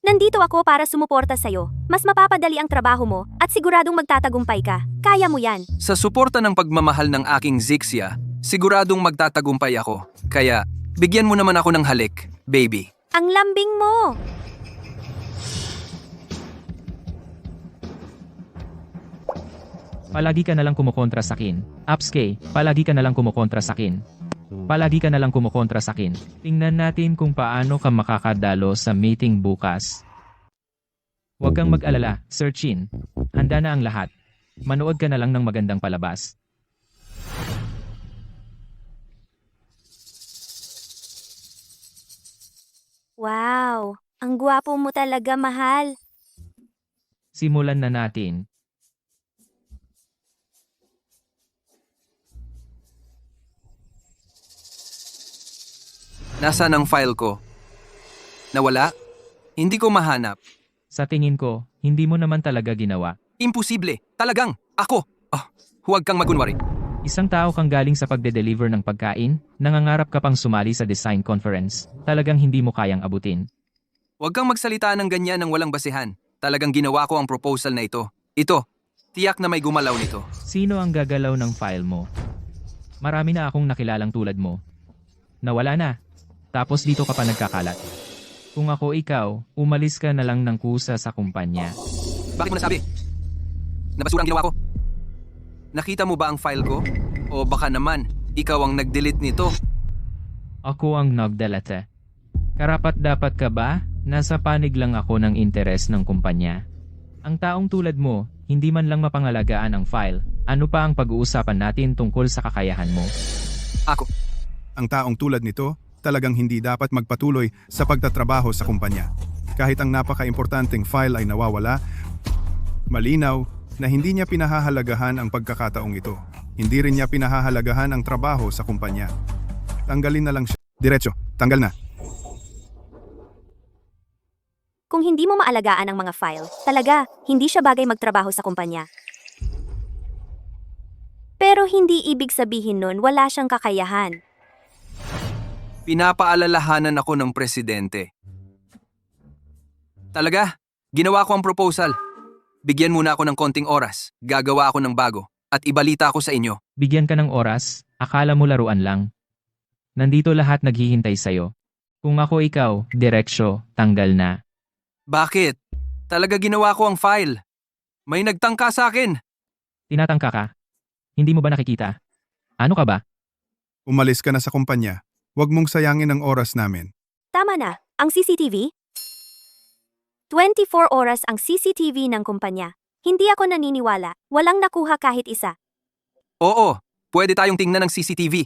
nandito ako para sumuporta sa'yo. Mas mapapadali ang trabaho mo at siguradong magtatagumpay ka. Kaya mo yan. Sa suporta ng pagmamahal ng aking Zixia, siguradong magtatagumpay ako. Kaya, bigyan mo naman ako ng halik, baby. Ang lambing mo! Palagi ka nalang kumukontra sa akin. Upskay, palagi ka nalang kumukontra sa akin. Palagi ka nalang kumukontra sa akin. Tingnan natin kung paano ka makakadalo sa meeting bukas. Huwag kang mag-alala, Sir Chin. Handa na ang lahat. Manood ka na lang ng magandang palabas. Wow, ang gwapo mo talaga, mahal. Simulan na natin. Nasaan ang file ko? Nawala? Hindi ko mahanap. Sa tingin ko, hindi mo naman talaga ginawa. Imposible. Talagang. Ako. Huwag kang magunwari. Isang tao kang galing sa pagde-deliver ng pagkain, nangangarap ka pang sumali sa design conference. Talagang hindi mo kayang abutin. Huwag kang magsalita ng ganyan ng walang basehan. Talagang ginawa ko ang proposal na ito. Ito. Tiyak na may gumalaw nito. Sino ang gagalaw ng file mo? Marami na akong nakilalang tulad mo. Nawala na. Tapos dito ka pa nagkakalat. Kung ako ikaw, umalis ka na lang ng kusa sa kumpanya. Bakit mo nasabi? Nabasura ang ginawa ko. Nakita mo ba ang file ko? O baka naman, ikaw ang nag-delete nito. Ako ang nagdelete. Karapat-dapat ka ba? Nasa panig lang ako ng interes ng kumpanya. Ang taong tulad mo, hindi man lang mapangalagaan ang file. Ano pa ang pag-uusapan natin tungkol sa kakayahan mo? Ako. Ang taong tulad nito, talagang hindi dapat magpatuloy sa pagtatrabaho sa kumpanya. Kahit ang napaka-importanteng file ay nawawala, malinaw na hindi niya pinahahalagahan ang pagkakataong ito. Hindi rin niya pinahahalagahan ang trabaho sa kumpanya. Tanggalin na lang siya. Diretso, tanggal na. Kung hindi mo maalagaan ang mga file, talaga, hindi siya bagay magtrabaho sa kumpanya. Pero hindi ibig sabihin nun wala siyang kakayahan. Pinapaalalahanan ako ng presidente. Talaga, ginawa ko ang proposal. Bigyan muna ako ng konting oras, gagawa ako ng bago, at ibalita ko sa inyo. Bigyan ka ng oras, akala mo laruan lang. Nandito lahat naghihintay sa'yo. Kung ako ikaw, diretsyo, tanggal na. Bakit? Talaga ginawa ko ang file. May nagtangka sa akin. Tinatangka ka? Hindi mo ba nakikita? Ano ka ba? Umalis ka na sa kumpanya. Huwag mong sayangin ang oras namin. Tama na, ang CCTV? 24 oras ang CCTV ng kumpanya. Hindi ako naniniwala, walang nakuha kahit isa. Oo, pwede tayong tingnan ng CCTV.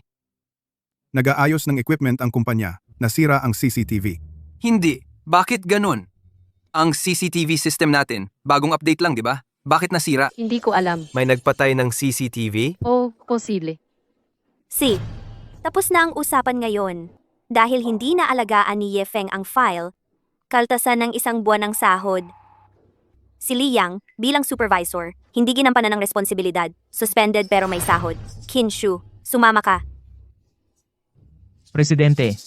Nag-aayos ng equipment ang kumpanya. Nasira ang CCTV. Hindi. Bakit ganun? Ang CCTV system natin, bagong update lang, di ba? Bakit nasira? Hindi ko alam. May nagpatay ng CCTV? O, posible. Si, tapos na ang usapan ngayon. Dahil hindi naalagaan ni Yefeng ang file, kaltasan ng isang buwan ng sahod. Si Liang, bilang supervisor, hindi ginampanan ng responsibilidad. Suspended pero may sahod. Kinshu, sumama ka. Presidente,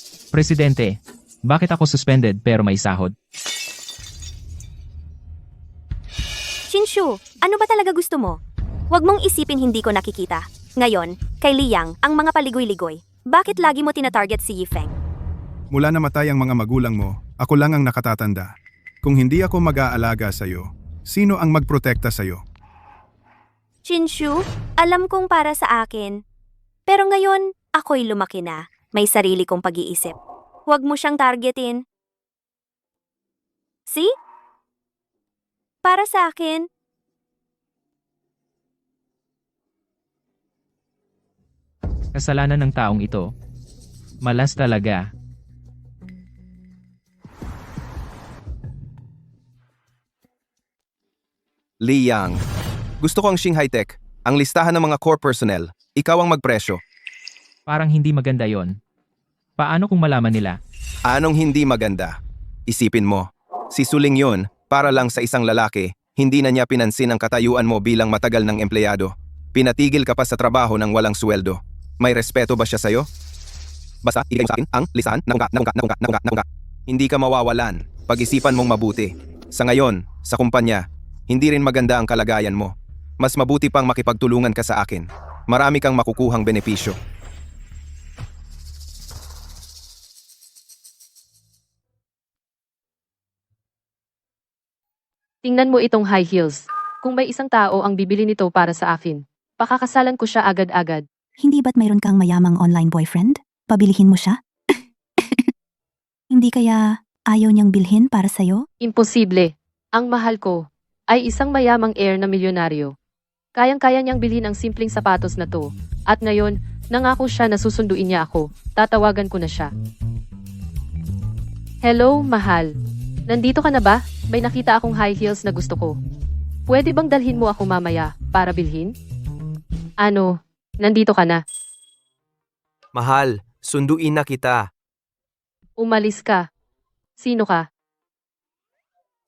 bakit ako suspended pero may sahod? Kinshu, ano ba talaga gusto mo? Huwag mong isipin hindi ko nakikita. Ngayon, kay Liang, ang mga paligoy-ligoy. Bakit lagi mo tinatarget si Yifeng? Mula namatay ang mga magulang mo, ako lang ang nakatatanda. Kung hindi ako mag-aalaga sa'yo, sino ang magprotekta sa'yo? Chinshu, alam kong para sa akin. Pero ngayon, ako'y lumaki na. May sarili kong pag-iisip. Huwag mo siyang targetin. See? Para sa akin. Kasalanan ng taong ito. Malas talaga. Liang. Gusto ko ang Shanghai Tech. Ang listahan ng mga core personnel. Ikaw ang magpresyo. Parang hindi maganda yon. Paano kung malaman nila? Anong hindi maganda? Isipin mo. Si Suling yun, para lang sa isang lalaki, hindi na niya pinansin ang katayuan mo bilang matagal ng empleyado. Pinatigil ka pa sa trabaho ng walang sweldo. May respeto ba siya sa'yo? Basta, ibigay mo sa akin ang listahan na unga. Hindi ka mawawalan. Pag-isipan mong mabuti. Sa ngayon, sa kumpanya, hindi rin maganda ang kalagayan mo. Mas mabuti pang makipagtulungan ka sa akin. Marami kang makukuhang benepisyo. Tingnan mo itong high heels. Kung may isang tao ang bibili nito para sa akin, pakakasalan ko siya agad-agad. Hindi ba't mayroon kang mayamang online boyfriend? Pabilihin mo siya? Hindi kaya ayaw niyang bilhin para sa'yo? Imposible. Ang mahal ko ay isang mayamang heir na milyonaryo. Kayang-kaya niyang bilhin ang simpleng sapatos na to. At ngayon, nangako siya na susunduin niya ako. Tatawagan ko na siya. Hello, mahal. Nandito ka na ba? May nakita akong high heels na gusto ko. Pwede bang dalhin mo ako mamaya para bilhin? Ano, nandito ka na. Mahal, sunduin na kita. Umalis ka. Sino ka?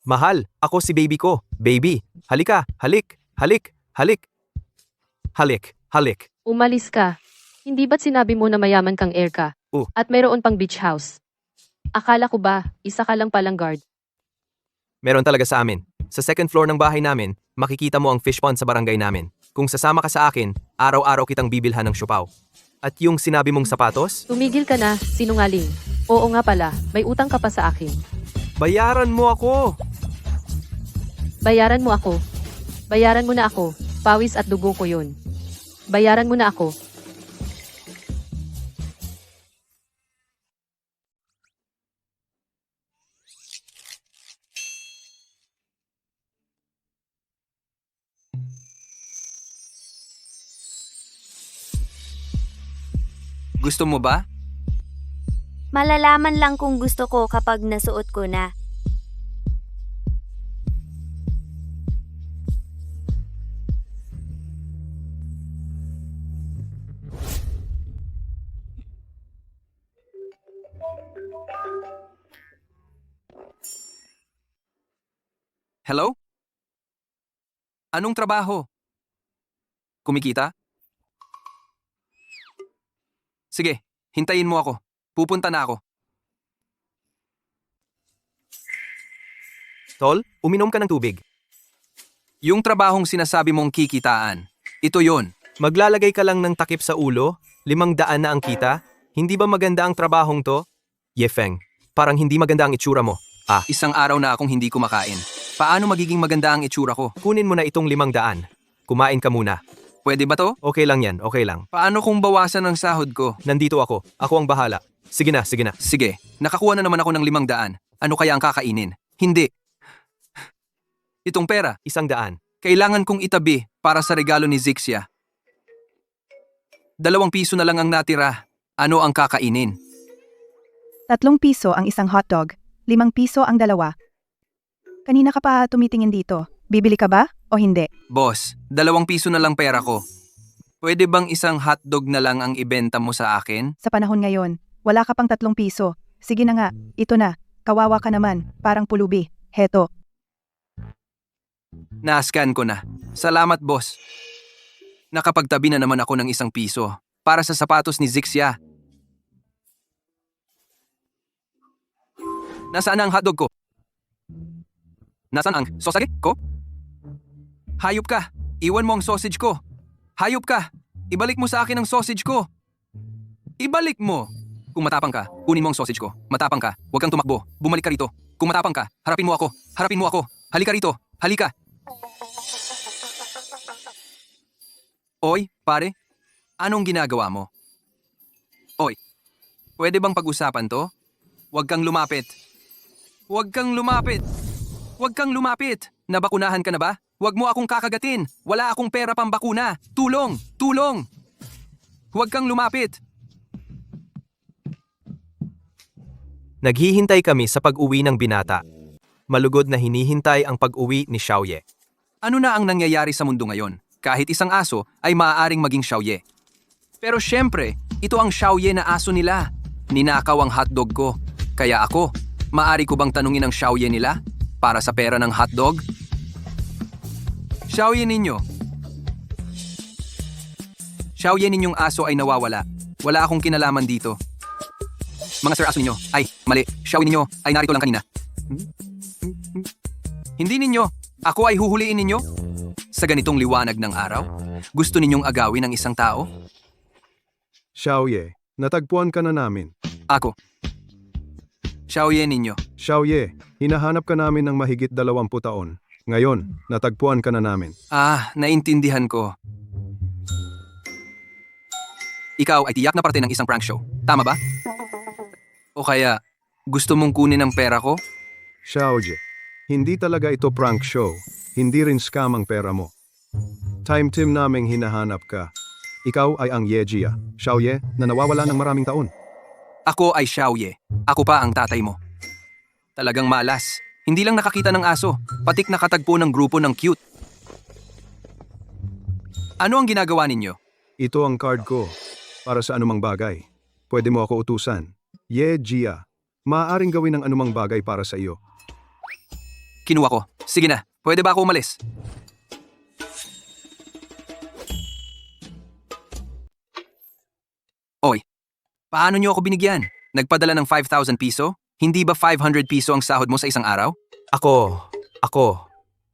Mahal, ako si baby ko. Baby, halika, halik, halik, halik. Halik, halik. Umalis ka. Hindi ba't sinabi mo na mayaman kang heir ka? At mayroon pang beach house? Akala ko ba, isa ka lang palang guard? Meron talaga sa amin. Sa second floor ng bahay namin, makikita mo ang fish pond sa barangay namin. Kung sasama ka sa akin, araw-araw kitang bibilhan ng siopaw. At yung sinabi mong sapatos, Tumigil ka na, sinungaling. Oo nga pala, may utang ka pa sa akin. bayaran mo ako! Bayaran mo ako. Bayaran mo na ako. Pawis at dugo ko yun. Bayaran mo na ako. Gusto mo ba? Malalaman lang kung gusto ko kapag nasuot ko na. Hello? Anong trabaho? Kumikita? Sige, hintayin mo ako. Pupunta na ako. Tol, uminom ka ng tubig. Yung trabahong sinasabi mong kikitaan, ito yon. Maglalagay ka lang ng takip sa ulo, 500 na ang kita. Hindi ba maganda ang trabahong to? Yefeng, parang hindi maganda ang itsura mo. Isang araw na akong hindi kumakain. Paano magiging maganda ang itsura ko? Kunin mo na itong 500. Kumain ka muna. Pwede ba to? Okay lang yan, okay lang. Paano kung bawasan ang sahod ko? Nandito ako. Ako ang bahala. Sige na, sige na. Sige, nakakuha na naman ako ng 500. Ano kaya ang kakainin? Hindi. Itong pera, 100. kailangan kong itabi para sa regalo ni Zixia. 2 piso na lang ang natira. Ano ang kakainin? 3 piso ang isang hotdog, 5 piso ang dalawa. Kanina ka pa tumitingin dito. Bibili ka ba o hindi? Boss, 2 piso na lang pera ko. Pwede bang isang hotdog na lang ang ibenta mo sa akin? Sa panahon ngayon, wala ka pang 3 piso. Sige na nga, ito na. Kawawa ka naman, parang pulubi. Heto. Na-scan ko na. Salamat, boss. Nakapagtabi na naman ako ng 1 piso para sa sapatos ni Zixia. Nasaan ang hotdog ko? Nasaan ang sausage ko? Hayop ka! Iwan mo ang sausage ko! Hayop ka! Ibalik mo sa akin ang sausage ko! Ibalik mo! Kung matapang ka, kunin mo ang sausage ko. Matapang ka, huwag kang tumakbo. Bumalik ka rito. Kung matapang ka, harapin mo ako. Harapin mo ako. Halika rito. Halika. Oy, pare. Anong ginagawa mo? Oy, pwede bang pag-usapan to? Huwag kang lumapit. Huwag kang lumapit. Huwag kang lumapit. Nabakunahan ka na ba? Huwag mo akong kakagatin. Wala akong pera pambakuna. Tulong! Tulong! Huwag kang lumapit. Naghihintay kami sa pag-uwi ng binata. Malugod na hinihintay ang pag-uwi ni Xiaoye. Ano na ang nangyayari sa mundo ngayon? Kahit isang aso ay maaaring maging Xiaoye. Pero syempre, ito ang Xiaoye na aso nila. Ninakaw ang hotdog ko. Kaya ako, maaari ko bang tanungin ang Xiaoye nila para sa pera ng hotdog? Xiaoye ninyo. Xiaoye ninyong aso ay nawawala. Wala akong kinalaman dito. Mga sir aso ninyo. Ay, mali. Xiaoye ninyo ay narito lang kanina. Hindi ninyo. Ako ay huhuliin ninyo? Sa ganitong liwanag ng araw? Gusto ninyong agawin ang isang tao? Xiaoye, natagpuan ka na namin. Ako. Xiaoye ninyo. Xiaoye, hinahanap ka namin ng mahigit 20 taon. Ngayon, natagpuan ka na namin. Ah, naintindihan ko. Ikaw ay tiyak na parte ng isang prank show. Tama ba? O kaya, gusto mong kunin ang pera ko? Xiaoye, hindi talaga ito prank show. Hindi rin scam ang pera mo. Time team naming hinahanap ka. Ikaw ay ang Yejia, Xiaoye, na nawawala ng maraming taon. Ako ay Xiaoye. Ako pa ang tatay mo. Talagang malas. Hindi lang nakakita ng aso, patik nakatagpo ng grupo ng cute. Ano ang ginagawa ninyo? Ito ang card ko. Para sa anumang bagay. Pwede mo ako utusan. Yejia, maaaring gawin ang anumang bagay para sa iyo. Kinuha ko. Sige na, pwede ba ako umalis? Oy, paano niyo ako binigyan? Nagpadala ng 5,000 piso? Hindi ba 500 piso ang sahod mo sa isang araw? Ako,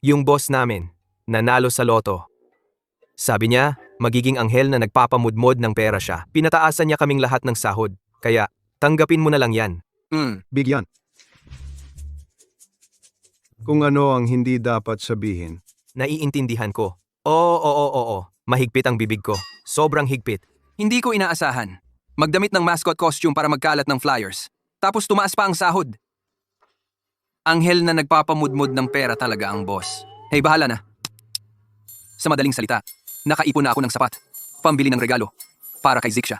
yung boss namin, nanalo sa loto. Sabi niya, magiging anghel na nagpapamudmod ng pera siya. Pinataasan niya kaming lahat ng sahod. Kaya, tanggapin mo na lang yan. Bigyan. Kung ano ang hindi dapat sabihin. Naiintindihan ko. Oo. Mahigpit ang bibig ko. Sobrang higpit. Hindi ko inaasahan. Magdamit ng mascot costume para magkalat ng flyers. Tapos tumaas pa ang sahod. Anghel na nagpapamudmod ng pera talaga ang boss. Hey, bahala na. Sa madaling salita, nakaipon na ako ng sapat. Pambili ng regalo. Para kay Zixia.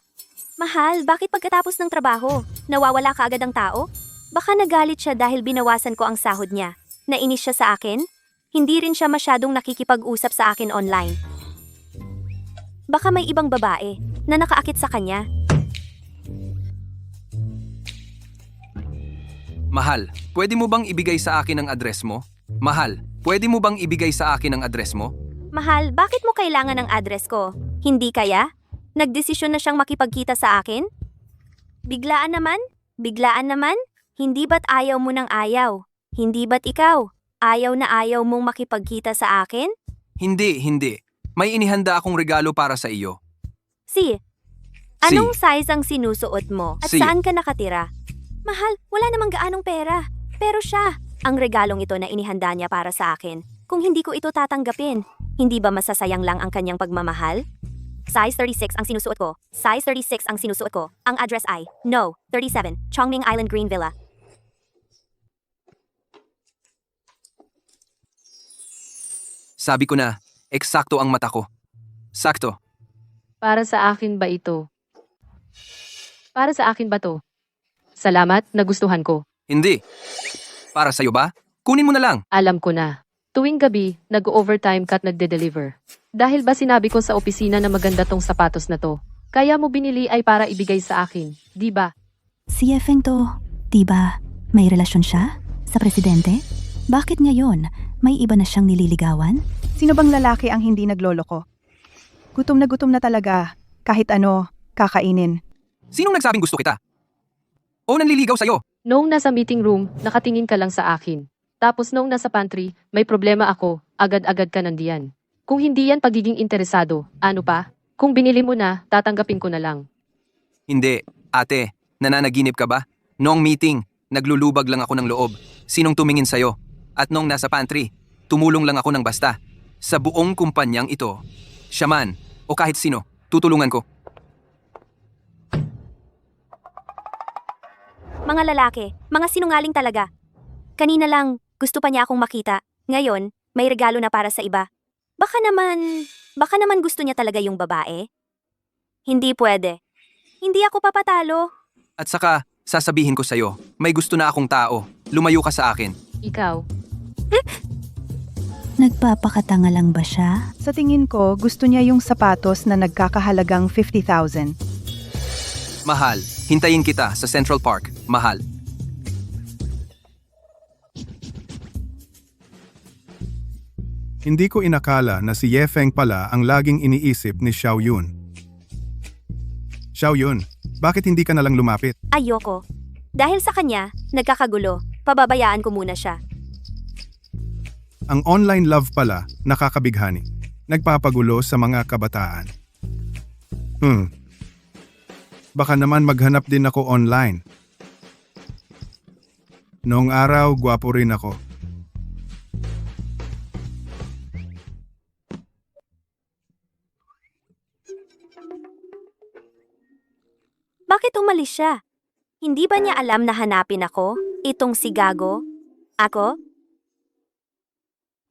Mahal, bakit pagkatapos ng trabaho, nawawala ka agad ang tao? Baka nagalit siya dahil binawasan ko ang sahod niya. Nainis siya sa akin? Hindi rin siya masyadong nakikipag-usap sa akin online. Baka may ibang babae na nakaakit sa kanya. Mahal, pwede mo bang ibigay sa akin ang address mo? Mahal, pwede mo bang ibigay sa akin ang address mo? Mahal, bakit mo kailangan ng address ko? Hindi kaya? Nagdesisyon na siyang makipagkita sa akin? Biglaan naman? Biglaan naman? Hindi ba't ayaw mo ng ayaw? Hindi ba't ikaw? Ayaw na ayaw mong makipagkita sa akin? Hindi. May inihanda akong regalo para sa iyo. Si, anong size ang sinusuot mo? At Si. saan ka nakatira? Mahal, wala namang gaanong pera. Pero siya, ang regalong ito na inihanda niya para sa akin. Kung hindi ko ito tatanggapin, hindi ba masasayang lang ang kanyang pagmamahal? Size 36 ang sinusuot ko. Size 36 ang sinusuot ko. Ang address ay, No. 37, Chongming Island Green Villa. Sabi ko na, eksakto ang mata ko. Sakto. Para sa akin ba ito? Para sa akin ba to? Salamat, nagustuhan ko. Hindi. Para sa'yo ba? Kunin mo na lang. Alam ko na. Tuwing gabi, nag-overtime ka at nagde-deliver. Dahil ba sinabi ko sa opisina na maganda tong sapatos na to? Kaya mo binili ay para ibigay sa akin, di ba? Si Yefeng to, diba may relasyon siya sa presidente? Bakit ngayon? May iba na siyang nililigawan? Sino bang lalaki ang hindi nagloloko? Gutom na talaga. Kahit ano, kakainin. Sinong nagsabing gusto kita? O nanliligaw sa'yo? Noong nasa meeting room, nakatingin ka lang sa akin. Tapos noong nasa pantry, may problema ako, agad-agad ka nandiyan. Kung hindi yan pagiging interesado, ano pa? Kung binili mo na, tatanggapin ko na lang. Hindi. Ate, nananaginip ka ba? Noong meeting, naglulubag lang ako ng loob. Sinong tumingin sa'yo? At noong nasa pantry, tumulong lang ako ng basta. Sa buong kumpanyang ito, siya man, o kahit sino, tutulungan ko. Mga lalaki, mga sinungaling talaga. Kanina lang, gusto pa niya akong makita. Ngayon, may regalo na para sa iba. Baka naman gusto niya talaga yung babae. Hindi pwede. Hindi ako papatalo. At saka, sasabihin ko sa'yo, may gusto na akong tao. Lumayo ka sa akin. Ikaw, Nagpapakatanga lang ba siya? Sa tingin ko, gusto niya yung sapatos na nagkakahalagang 50,000. Mahal, hintayin kita sa Central Park. Mahal. Hindi ko inakala na si Yefeng pala ang laging iniisip ni Xiao Yun. Xiao Yun, bakit hindi ka nalang lumapit? Ayoko. Dahil sa kanya, nagkakagulo. Pababayaan ko muna siya. Ang online love pala, nakakabighani. Nagpapagulo sa mga kabataan. Baka naman maghanap din ako online. Noong araw, gwapo rin ako. Bakit umalis siya? Hindi ba niya alam na hanapin ako? Itong si Gago? Ako?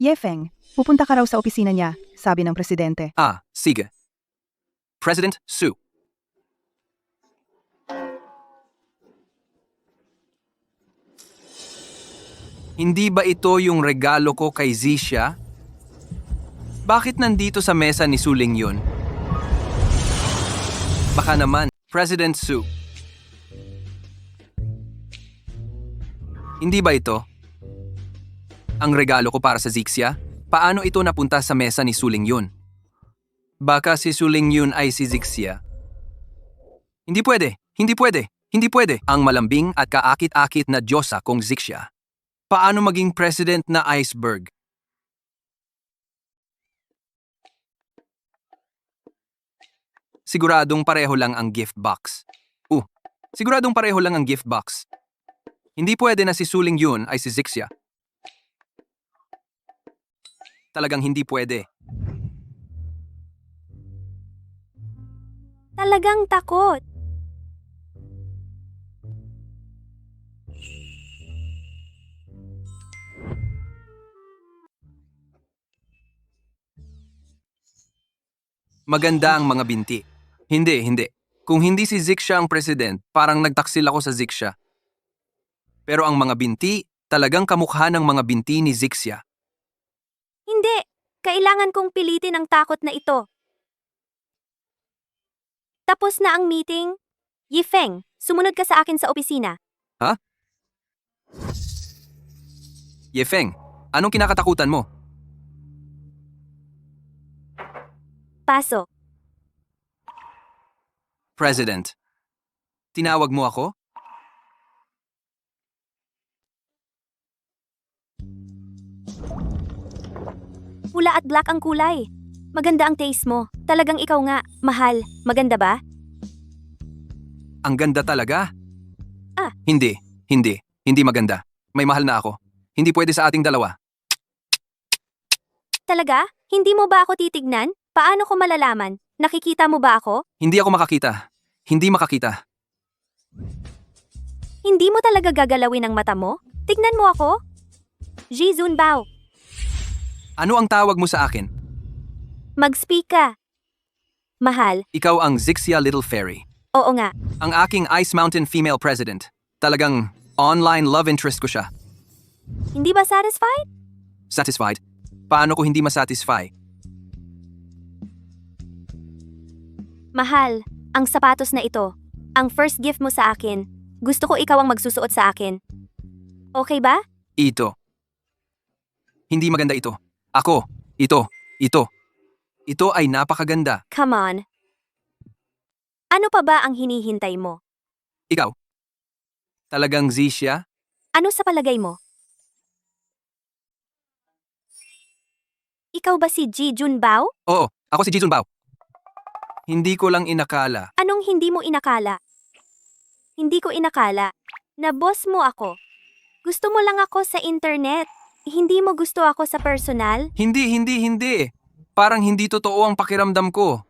Yefeng, pupunta ka raw sa opisina niya, sabi ng presidente. Ah, sige. President Su. Hindi ba ito yung regalo ko kay Zisha? Bakit nandito sa mesa ni Suling yun? Baka naman, President Su. Hindi ba ito? Ang regalo ko para sa Zixia? Paano ito napunta sa mesa ni Suling yun? Baka si Suling yun ay si Zixia. Hindi pwede, hindi pwede, hindi pwede. Ang malambing at kaakit-akit na Diyosa kong Zixia. Paano maging president na iceberg? Siguradong pareho lang ang gift box. Siguradong pareho lang ang gift box. Hindi pwede na si Suling yun ay si Zixia. Talagang hindi pwede. Talagang takot. Maganda ang mga binti. Hindi. Kung hindi si Zixia ang president, parang nagtaksil ako sa Zixia. Pero ang mga binti, talagang kamukha ng mga binti ni Zixia. Hindi. Kailangan kong pilitin ang takot na ito. Tapos na ang meeting. Yifeng, sumunod ka sa akin sa opisina. Yefeng, anong kinakatakutan mo? Pasok. President. Tinawag mo ako? Pula at black ang kulay. Maganda ang taste mo. Talagang ikaw nga. Mahal. Maganda ba? Ang ganda talaga. Ah. Hindi maganda. May mahal na ako. Hindi pwede sa ating dalawa. Talaga? Hindi mo ba ako titignan? Paano ko malalaman? Nakikita mo ba ako? Hindi ako makakita. Hindi makakita. Hindi mo talaga gagalawin ang mata mo? Tignan mo ako. Ji Zunbao, Ano ang tawag mo sa akin? mag-speak ka. Mahal, Ikaw ang Zixia Little Fairy. oo nga. Ang aking Ice Mountain female president. Talagang online love interest ko siya. Hindi ba satisfied? Satisfied? Paano ko hindi masatisfy? Mahal, ang sapatos na ito. Ang first gift mo sa akin. Gusto ko ikaw ang magsusuot sa akin. Okay ba? Ito. Hindi maganda ito. Ako. Ito. Ito ay napakaganda. Come on. Ano pa ba ang hinihintay mo? Ikaw. Talagang Zixia? Ano sa palagay mo? Ikaw ba si Ji Junbao? Oo, ako si Jizun Bao. Hindi ko lang inakala. Anong hindi mo inakala? Hindi ko inakala na boss mo ako. Gusto mo lang ako sa internet. Hindi mo gusto ako sa personal? Hindi. Parang hindi totoo ang pakiramdam ko.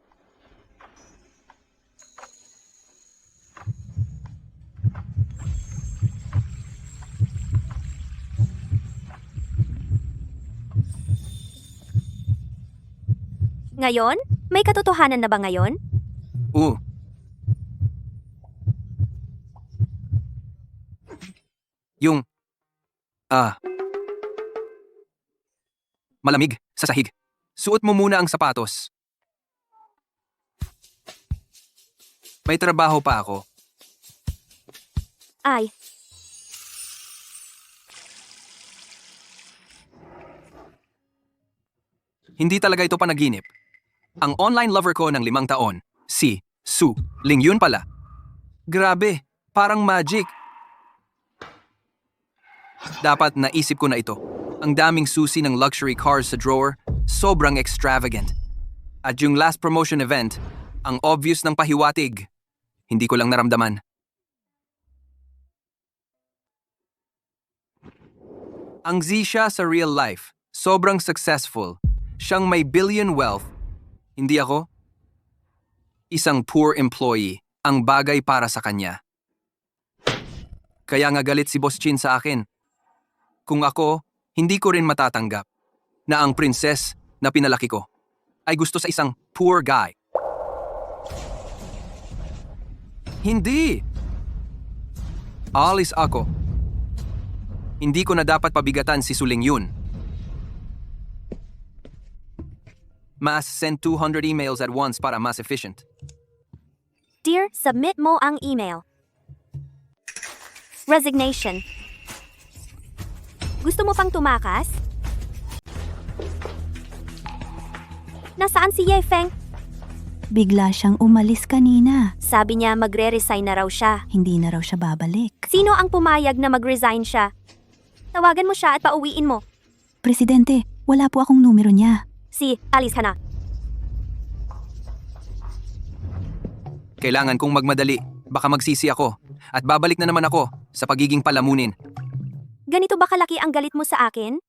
Ngayon? May katotohanan na ba ngayon? Oo. Yung... malamig sa sahig. Suot mo muna ang sapatos. May trabaho pa ako. Ay, Hindi talaga ito panaginip. Ang online lover ko ng 5 taon, si Su Ling yun pala. Grabe, parang magic. Dapat naisip ko na ito. Ang daming susi ng luxury cars sa drawer, sobrang extravagant. At yung last promotion event, ang obvious ng pahiwatig. Hindi ko lang naramdaman. Ang Z siya sa real life. Sobrang successful. Siyang may billion wealth. Hindi ako. Isang poor employee. Ang bagay para sa kanya. Kaya nga galit si Boss Chin sa akin. Kung ako, hindi ko rin matatanggap na ang princess na pinalaki ko ay gusto sa isang poor guy. Hindi! Alis ako. Hindi ko na dapat pabigatan si Suling yun. Mas send 200 emails at once para mas efficient. Dear, submit mo ang email. Resignation. Gusto mo pang tumakas? Nasaan si Ye Feng? Bigla siyang umalis kanina. Sabi niya magre-resign na raw siya. Hindi na raw siya babalik. Sino ang pumayag na mag-resign siya? Tawagan mo siya at pauwiin mo. Presidente, wala po akong numero niya. Alis ka na. Kailangan kong magmadali. Baka magsisi ako. At babalik na naman ako sa pagiging palamunin. Ganito ba kalaki ang galit mo sa akin?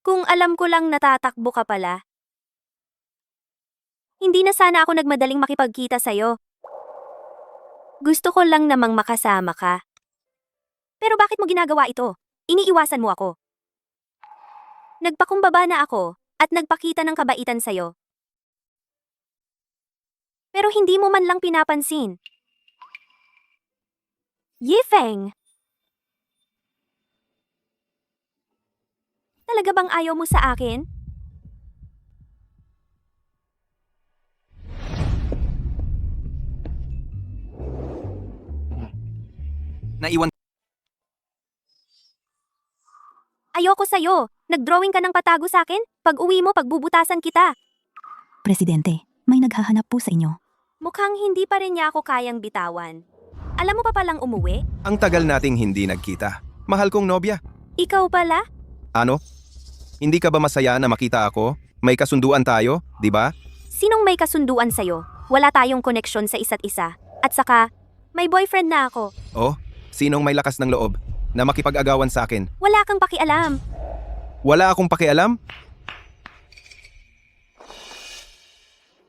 Kung alam ko lang natatakbo ka pala. Hindi na sana ako nagmadaling makipagkita sa'yo. Gusto ko lang namang makasama ka. Pero bakit mo ginagawa ito? Iniiwasan mo ako. Nagpakumbaba na ako at nagpakita ng kabaitan sa'yo. Pero hindi mo man lang pinapansin. Yifeng! Talaga bang ayaw mo sa akin? Naiwan. Ayoko sa'yo. Nag-drawing ka ng patago sa akin? Pag uwi mo, pagbubutasan kita. Presidente, may naghahanap po sa inyo. Mukhang hindi pa rin niya ako kayang bitawan. Alam mo pa palang umuwi? Ang tagal nating hindi nagkita. Mahal kong nobya. Ikaw pala? Ano? Hindi ka ba masaya na makita ako? May kasunduan tayo, di ba? Sinong may kasunduan sa'yo? Wala tayong koneksyon sa isa't isa. At saka, may boyfriend na ako. Oh, sinong may lakas ng loob na makipag-agawan sa akin? Wala kang pakialam. Wala akong pakialam?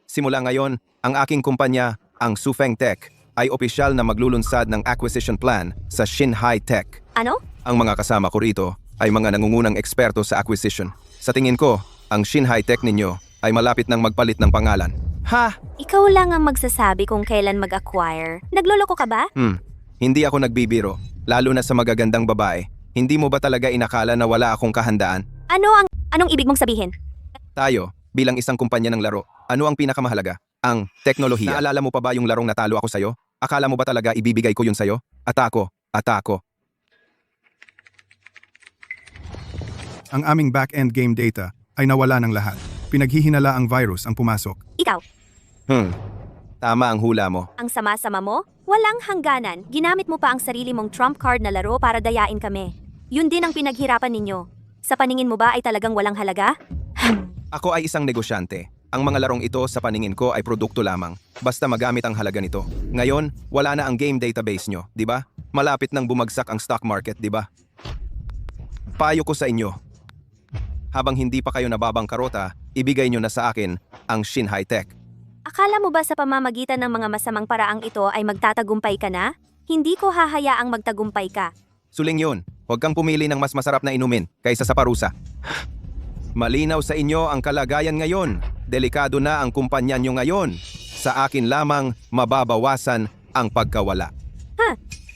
Simula ngayon, ang aking kumpanya, ang Sufeng Tech, ay opisyal na maglulunsad ng acquisition plan sa Xinhai Tech. Ano? Ang mga kasama ko rito ay mga nangungunang eksperto sa acquisition. Sa tingin ko, ang Xinhai Tech ninyo ay malapit ng magpalit ng pangalan. Ha? Ikaw lang ang magsasabi kung kailan mag-acquire. Nagloloko ka ba? Hindi ako nagbibiro, lalo na sa magagandang babae. Hindi mo ba talaga inakala na wala akong kahandaan? Anong ibig mong sabihin? Tayo, bilang isang kumpanya ng laro, ano ang pinakamahalaga? Ang teknolohiya. Naalala mo pa ba yung larong natalo ako sa'yo? Akala mo ba talaga ibibigay ko yun sa'yo? Atako. Ang aming back-end game data ay nawala ng lahat. Pinaghihinala ang virus ang pumasok. Ikaw, Tama ang hula mo. ang sama-sama mo? Walang hangganan. Ginamit mo pa ang sarili mong trump card na laro para dayain kami. Yun din ang pinaghirapan ninyo. Sa paningin mo ba ay talagang walang halaga? Ako ay isang negosyante. Ang mga larong ito sa paningin ko ay produkto lamang. Basta magamit ang halaga nito. Ngayon, wala na ang game database nyo, di ba? Malapit nang bumagsak ang stock market, di ba? Payo ko sa inyo. Habang hindi pa kayo nababangkarota, ibigay nyo na sa akin ang Xinhai Tech. Akala mo ba sa pamamagitan ng mga masamang paraang ito ay magtatagumpay ka na? Hindi ko hahayaang magtagumpay ka. Suling yun, huwag kang pumili ng mas masarap na inumin kaysa sa parusa. Malinaw sa inyo ang kalagayan ngayon. Delikado na ang kumpanya nyo ngayon. Sa akin lamang mababawasan ang pagkawala.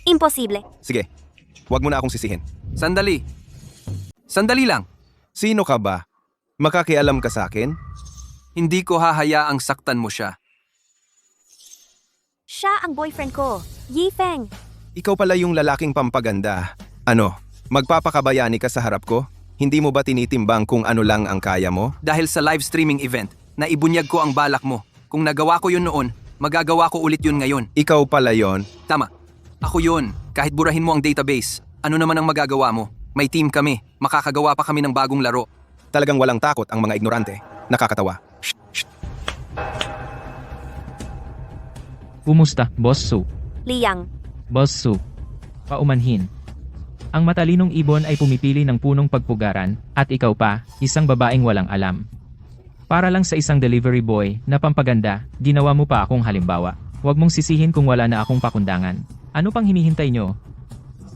Imposible. Sige, huwag mo na akong sisihin. Sandali. Sandali lang. Sino ka ba? Makakialam ka sa akin? Hindi ko hahayaang saktan mo siya. Siya ang boyfriend ko, Yifeng. Ikaw pala yung lalaking pampaganda. Ano, magpapakabayani ka sa harap ko? Hindi mo ba tinitimbang kung ano lang ang kaya mo? Dahil sa live streaming event, naibunyag ko ang balak mo. Kung nagawa ko yun noon, magagawa ko ulit yun ngayon. Ikaw pala yon. Tama. Ako yun. Kahit burahin mo ang database, ano naman ang magagawa mo? May team kami. Makakagawa pa kami ng bagong laro. Talagang walang takot ang mga ignorante. Nakakatawa. Kumusta, Boss Su? Liang, Boss Su. Paumanhin. Ang matalinong ibon ay pumipili ng punong pagpugaran, at ikaw pa, isang babaeng walang alam. Para lang sa isang delivery boy na pampaganda, ginawa mo pa akong halimbawa. Huwag mong sisihin kung wala na akong pakundangan. Ano pang hinihintay nyo?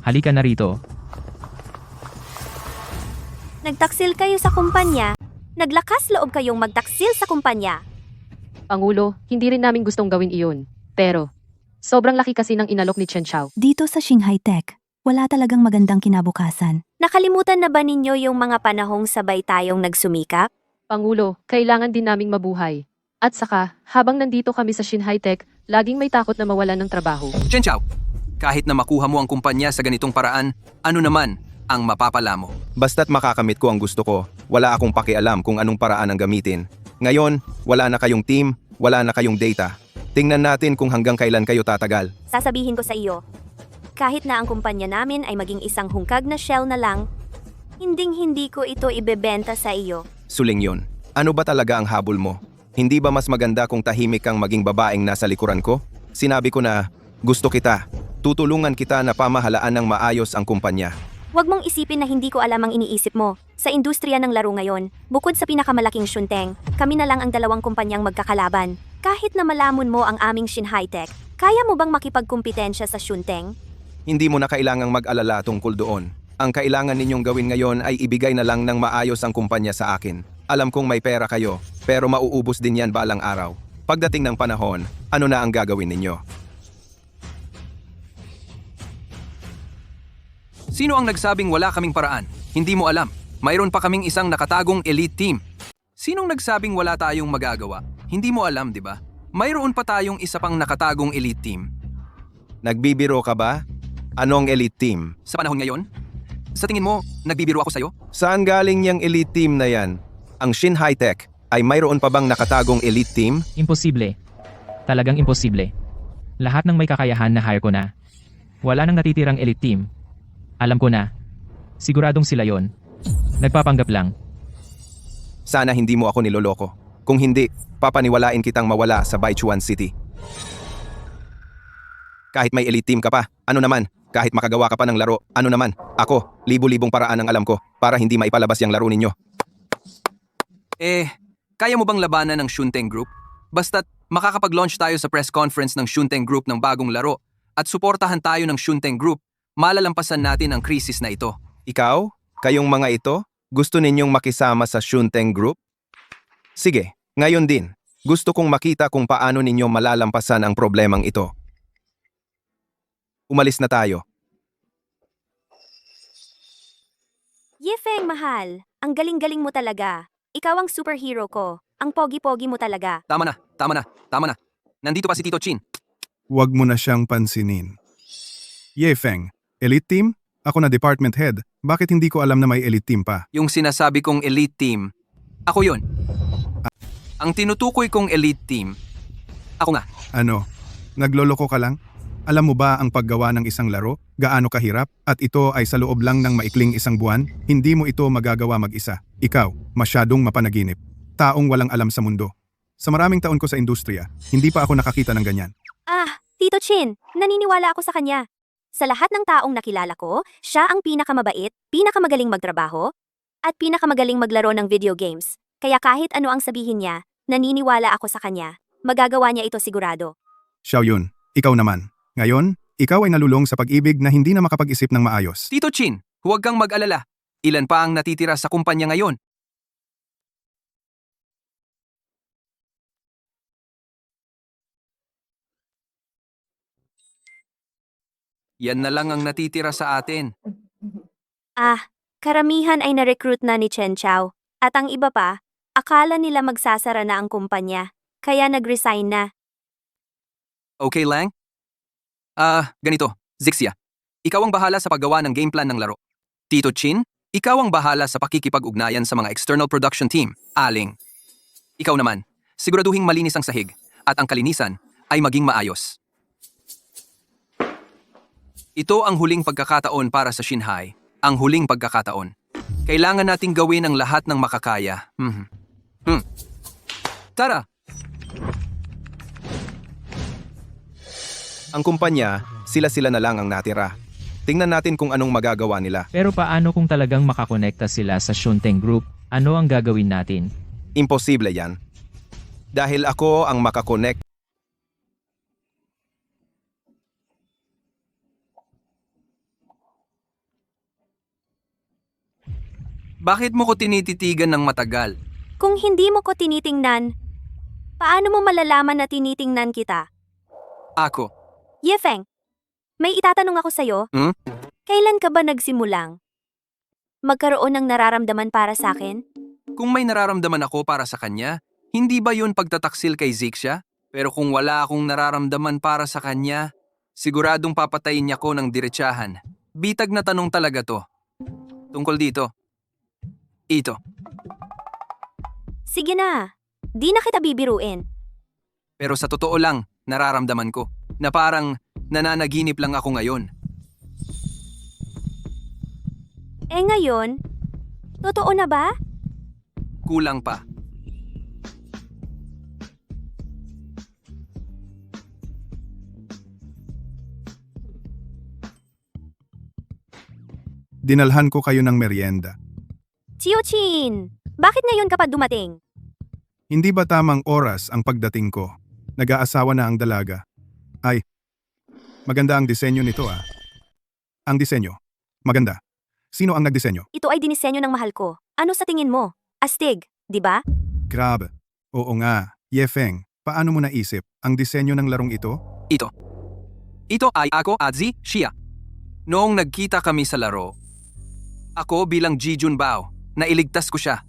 Halika na rito. nagtaksil kayo sa kumpanya. Naglakas loob kayong magtaksil sa kumpanya. Pangulo, hindi rin namin gustong gawin iyon. Pero, sobrang laki kasi ng inalok ni Chen Chao. Dito sa Shanghai Tech, wala talagang magandang kinabukasan. Nakalimutan na ba ninyo yung mga panahong sabay tayong nagsumikap? Pangulo, kailangan din naming mabuhay. At saka, habang nandito kami sa Shanghai Tech, laging may takot na mawalan ng trabaho. Chen Chao, kahit na makuha mo ang kumpanya sa ganitong paraan, ano naman ang mapapala mo? Basta't makakamit ko ang gusto ko, wala akong pakialam kung anong paraan ang gamitin. Ngayon, wala na kayong team, wala na kayong data. Tingnan natin kung hanggang kailan kayo tatagal. Sasabihin ko sa iyo, kahit na ang kumpanya namin ay maging isang hungkag na shell na lang, hinding-hindi ko ito ibebenta sa iyo. Suling yun. Ano ba talaga ang habol mo? Hindi ba mas maganda kung tahimik kang maging babaeng nasa likuran ko? Sinabi ko na, gusto kita. Tutulungan kita na pamahalaan ng maayos ang kumpanya. Huwag mong isipin na hindi ko alam ang iniisip mo. Sa industriya ng laro ngayon, bukod sa pinakamalaking Shunteng, kami na lang ang dalawang kumpanyang magkakalaban. Kahit na malamon mo ang aming Shanghai Tech, kaya mo bang makipagkumpetensya sa Shunteng? Hindi mo na kailangang mag-alala tungkol doon. Ang kailangan ninyong gawin ngayon ay ibigay na lang ng maayos ang kumpanya sa akin. Alam kong may pera kayo, pero mauubos din yan balang araw. Pagdating ng panahon, ano na ang gagawin ninyo? Sino ang nagsabing wala kaming paraan? Hindi mo alam. Mayroon pa kaming isang nakatagong elite team. Sinong nagsabing wala tayong magagawa? Hindi mo alam, di ba? Mayroon pa tayong isa pang nakatagong elite team. Nagbibiro ka ba? Anong elite team? Sa panahon ngayon? Sa tingin mo, nagbibiro ako sa'yo? Saan galing yung elite team na yan? Ang Shanghai Tech ay mayroon pa bang nakatagong elite team? Imposible. Talagang imposible. Lahat ng may kakayahan na hire ko na. Wala nang natitirang elite team. Alam ko na. Siguradong sila yon. Nagpapanggap lang. Sana hindi mo ako niloloko. Kung hindi, papaniwalain kitang mawala sa Baichuan City. Kahit may elite team ka pa, ano naman? Kahit makagawa ka pa ng laro, ano naman? Ako, libu-libong paraan ang alam ko para hindi maipalabas yung laro ninyo. Kaya mo bang labanan ng Shunteng Group? Basta't makakapag-launch tayo sa press conference ng Shunteng Group ng bagong laro at suportahan tayo ng Shunteng Group, malalampasan natin ang krisis na ito. Ikaw? Kayong mga ito? Gusto ninyong makisama sa Shunteng Group? Sige, ngayon din. Gusto kong makita kung paano ninyo malalampasan ang problemang ito. Umalis na tayo. Yefeng, mahal. Ang galing-galing mo talaga. Ikaw ang superhero ko. Ang pogi-pogi mo talaga. Tama na, tama na, tama na. Nandito pa si Tito Chin. Huwag mo na siyang pansinin. Ye Feng, elite team? Ako na department head. Bakit hindi ko alam na may elite team pa? Yung sinasabi kong elite team, ako yun. Ang tinutukoy kong elite team, ako nga. Ano? Nagloloko ka lang? Alam mo ba ang paggawa ng isang laro? Gaano kahirap? At ito ay sa loob lang ng maikling isang buwan? Hindi mo ito magagawa mag-isa. Ikaw, masyadong mapanaginip. Taong walang alam sa mundo. Sa maraming taon ko sa industriya, hindi pa ako nakakita ng ganyan. Tito Chin, naniniwala ako sa kanya. Sa lahat ng taong nakilala ko, siya ang pinakamabait, pinakamagaling magtrabaho, at pinakamagaling maglaro ng video games. Kaya kahit ano ang sabihin niya, naniniwala ako sa kanya. Magagawa niya ito sigurado. Xiaoyun, ikaw naman. Ngayon, ikaw ay nalulong sa pag-ibig na hindi na makapag-isip ng maayos. Tito Chin, huwag kang mag-alala. Ilan pa ang natitira sa kumpanya ngayon? Yan na lang ang natitira sa atin. Karamihan ay na-recruit na ni Chen Chao. At ang iba pa, akala nila magsasara na ang kumpanya. Kaya nag-resign na. Okay lang? Ganito, Zixia. Ikaw ang bahala sa paggawa ng game plan ng laro. Tito Chin, ikaw ang bahala sa pakikipag-ugnayan sa mga external production team. Aling. Ikaw naman, siguraduhing malinis ang sahig at ang kalinisan ay maging maayos. Ito ang huling pagkakataon para sa Shinhai, ang huling pagkakataon. Kailangan nating gawin ang lahat ng makakaya. Tara! Ang kumpanya, sila-sila na lang ang natira. Tingnan natin kung anong magagawa nila. Pero paano kung talagang makakonekta sila sa Shunteng Group? Ano ang gagawin natin? Imposible yan. Dahil ako ang makakonect. Bakit mo ko tinititigan ng matagal? Kung hindi mo ko tinitingnan, paano mo malalaman na tinitingnan kita? Ako. Yefeng, may itatanong ako sa'yo. Hmm? Kailan ka ba nagsimulang magkaroon ng nararamdaman para sa akin? Kung may nararamdaman ako para sa kanya, hindi ba yun pagtataksil kay Zixia? Pero kung wala akong nararamdaman para sa kanya, siguradong papatayin niya ko ng diretsahan. Bitag na tanong talaga to. Tungkol dito. Ito. Sige na, di na kita bibiruin. Pero sa totoo lang, nararamdaman ko na parang nananaginip lang ako ngayon. Eh ngayon, totoo na ba? Kulang pa. Dinalhan ko kayo ng merienda. Chiochin, bakit ngayon ka pa dumating? Hindi ba tamang oras ang pagdating ko? Nag-aasawa na ang dalaga. Ay, maganda ang disenyo nito ah. Ang disenyo. Maganda. Sino ang nagdisenyo? Ito ay dinisenyo ng mahal ko. Ano sa tingin mo? Astig, di ba? Grabe. Oo nga. Yefeng, paano mo naisip ang disenyo ng larong ito? Ito. Ito ay ako at Xia. Noong nagkita kami sa laro, ako bilang Ji Junbao, nailigtas ko siya.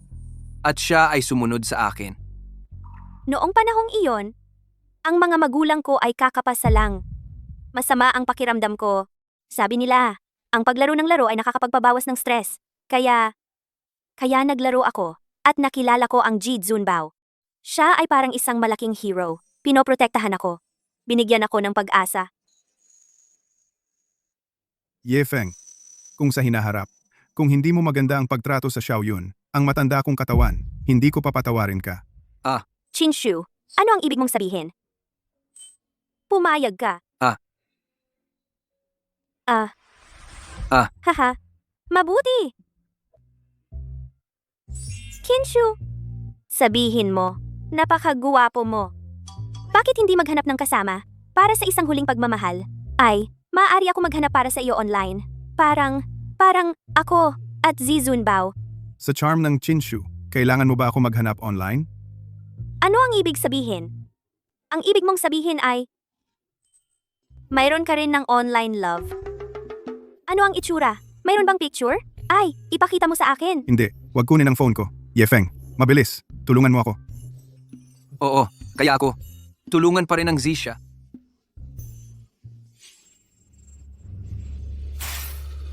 At siya ay sumunod sa akin. Noong panahong iyon, ang mga magulang ko ay kakapasalang. Masama ang pakiramdam ko. Sabi nila, ang paglaro ng laro ay nakakapagpabawas ng stress. Kaya naglaro ako at nakilala ko ang Ji Junbao. Siya ay parang isang malaking hero. Pinoprotektahan ako. Binigyan ako ng pag-asa. Yefeng, kung sa hinaharap, kung hindi mo maganda ang pagtrato sa Xiaoyun, ang matanda kong katawan, hindi ko papatawarin ka. Chinshu, ano ang ibig mong sabihin? Pumayag ka. Haha, mabuti. Kinshu, sabihin mo, napakaguwapo mo. Bakit hindi maghanap ng kasama? Para sa isang huling pagmamahal, ay, maaari ako maghanap para sa iyo online. Parang ako at Zizunbao. Sa charm ng Chinshu, kailangan mo ba ako maghanap online? Ano ang ibig sabihin? Ang ibig mong sabihin ay, mayroon ka rin ng online love. Ano ang itsura? Mayroon bang picture? Ay, ipakita mo sa akin. Hindi, wag kunin ang phone ko. Yefeng, mabilis, tulungan mo ako. Oo, kaya ako. Tulungan pa rin ang Zixia.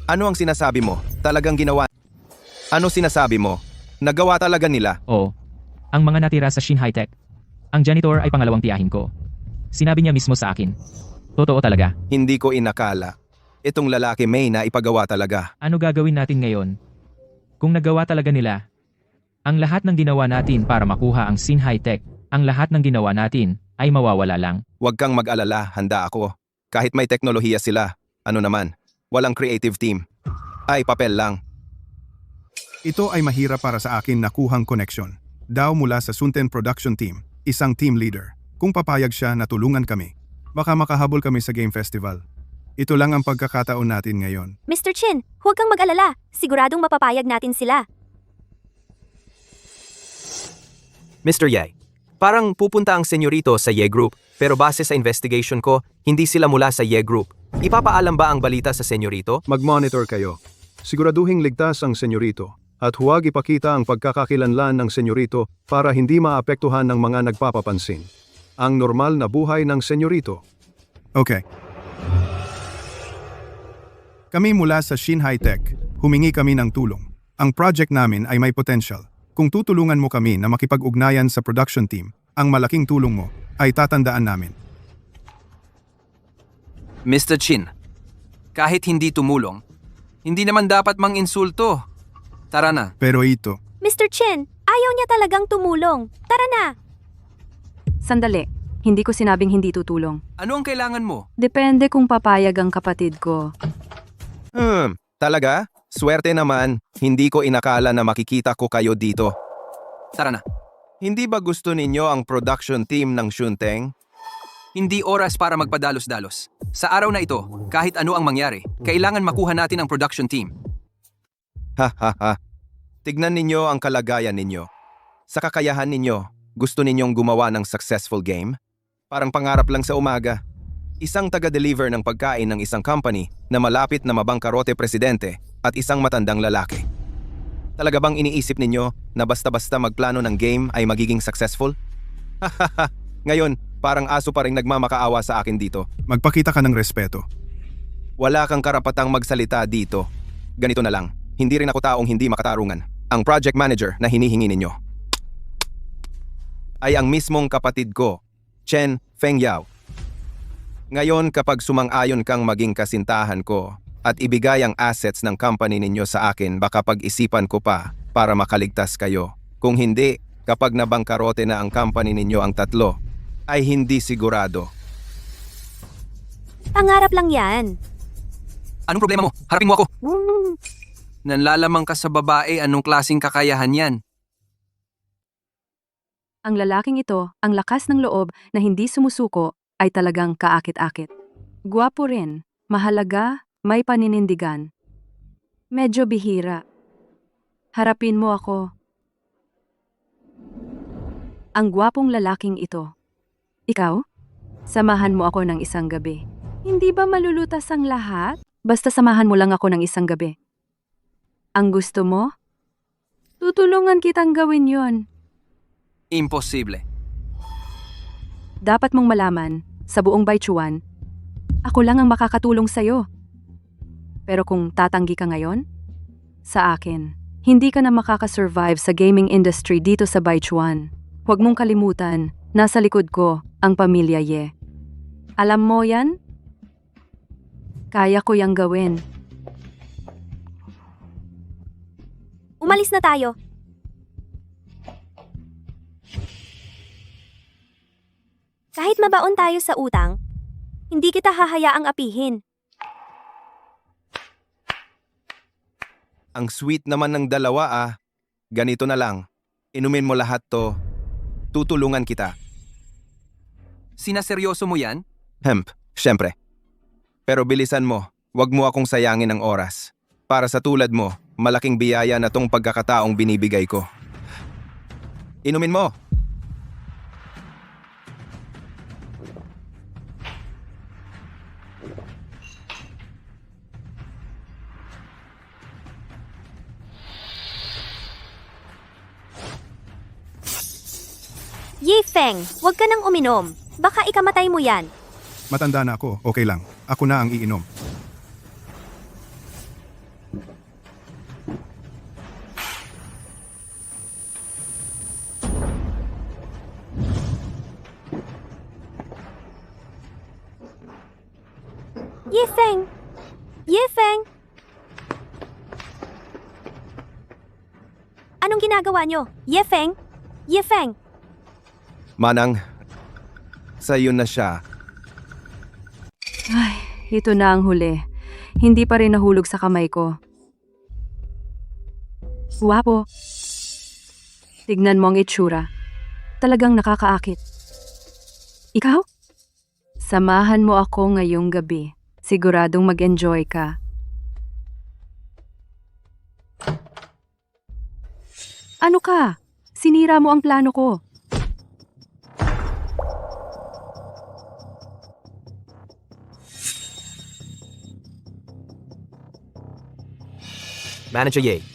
Ano ang sinasabi mo? Talagang ginawa. Ano sinasabi mo? Nagawa talaga nila. Oo. Ang mga natira sa Shin High Tech. Ang janitor ay pangalawang tiyahin ko. Sinabi niya mismo sa akin. Totoo talaga. Hindi ko inakala. Itong lalaki may na ipagawa talaga. Ano gagawin natin ngayon? Kung nagawa talaga nila, ang lahat ng ginawa natin para makuha ang Shin High Tech, ang lahat ng ginawa natin ay mawawala lang. Huwag kang mag-alala, handa ako. Kahit may teknolohiya sila, ano naman, walang creative team. Ay, papel lang. Ito ay mahirap para sa akin na kuhang connection. Daw mula sa Sunten Production Team, isang team leader. Kung papayag siya na tulungan kami, baka makahabol kami sa Game Festival. Ito lang ang pagkakataon natin ngayon. Mr. Chin, huwag kang mag-alala. Siguradong mapapayag natin sila. Mr. Ye, parang pupunta ang senyorito sa Ye Group, pero base sa investigation ko, hindi sila mula sa Ye Group. Ipapaalam ba ang balita sa senyorito? Mag-monitor kayo. Siguraduhing ligtas ang senyorito at huwag ipakita ang pagkakakilanlan ng senyorito para hindi maapektuhan ng mga nagpapapansin. Ang normal na buhay ng senyorito. Okay. Kami mula sa Shin High Tech, humingi kami ng tulong. Ang project namin ay may potential. Kung tutulungan mo kami na makipag-ugnayan sa production team, ang malaking tulong mo, ay tatandaan namin. Mr. Chin, kahit hindi tumulong, hindi naman dapat mang-insulto. Tara na. Pero ito, Mr. Chen, ayaw niya talagang tumulong. Tara na! Sandali, hindi ko sinabing hindi tutulong. Ano ang kailangan mo? Depende kung papayag ang kapatid ko. Talaga? Swerte naman, hindi ko inakala na makikita ko kayo dito. Tara na. Hindi ba gusto ninyo ang production team ng Shunteng? Hindi oras para magpadalos-dalos. Sa araw na ito, kahit ano ang mangyari, kailangan makuha natin ang production team. Ha ha ha. Tignan ninyo ang kalagayan ninyo. Sa kakayahan ninyo, gusto ninyong gumawa ng successful game? Parang pangarap lang sa umaga. Isang taga-deliver ng pagkain ng isang company na malapit na mabangkarote presidente at isang matandang lalaki. Talaga bang iniisip ninyo na basta-basta magplano ng game ay magiging successful? Hahaha. Ngayon, parang aso pa rin nagmamakaawa sa akin dito. magpakita ka ng respeto. Wala kang karapatang magsalita dito. Ganito na lang, hindi rin ako taong hindi makatarungan. Ang project manager na hinihingi ninyo ay ang mismong kapatid ko, Chen Fengyao. Ngayon kapag sumang-ayon kang maging kasintahan ko at ibigay ang assets ng company ninyo sa akin, baka pag-isipan ko pa para makaligtas kayo. Kung hindi, kapag nabangkarote na ang company ninyo ang tatlo, ay hindi sigurado. Pangarap lang yan. Anong problema mo? Harapin mo ako. Nanlalamang ka sa babae, anong klaseng kakayahan yan? Ang lalaking ito, ang lakas ng loob na hindi sumusuko, ay talagang kaakit-akit. Gwapo rin, mahalaga, may paninindigan. Medyo bihira. Harapin mo ako. Ang gwapong lalaking ito. Ikaw? Samahan mo ako ng isang gabi. Hindi ba malulutas ang lahat? Basta samahan mo lang ako ng isang gabi. Ang gusto mo? Tutulungan kitang gawin yon. Imposible. Dapat mong malaman, sa buong Baichuan, ako lang ang makakatulong sa'yo. Pero kung tatanggi ka ngayon, sa akin, hindi ka na makakasurvive sa gaming industry dito sa Baichuan. Huwag mong kalimutan, nasa likod ko ang pamilya Ye. Alam mo yan? Kaya ko yang gawin. Umalis na tayo. Kahit mabaon tayo sa utang, hindi kita hahayaang apihin. Ang sweet naman ng dalawa ah. Ganito na lang, inumin mo lahat to. Tutulungan kita. Sinaseryoso mo yan? Syempre. Pero bilisan mo, wag mo akong sayangin ng oras. Para sa tulad mo, malaking biyaya na tong pagkakataong binibigay ko. Inumin mo! Ye Feng, huwag ka nang uminom. Baka ikamatay mo yan. Matanda na ako, okay lang. Ako na ang iinom. Ye Feng! Ye Feng! Anong ginagawa nyo? Ye Feng? Ye Feng! Manang, sa'yo na siya. Ay, ito na ang huli. Hindi pa rin nahulog sa kamay ko. Guwapo. Tignan mo ang itsura. Talagang nakakaakit. Ikaw? Samahan mo ako ngayong gabi. Siguradong mag-enjoy ka. Ano ka? Sinira mo ang plano ko. Manager Ye,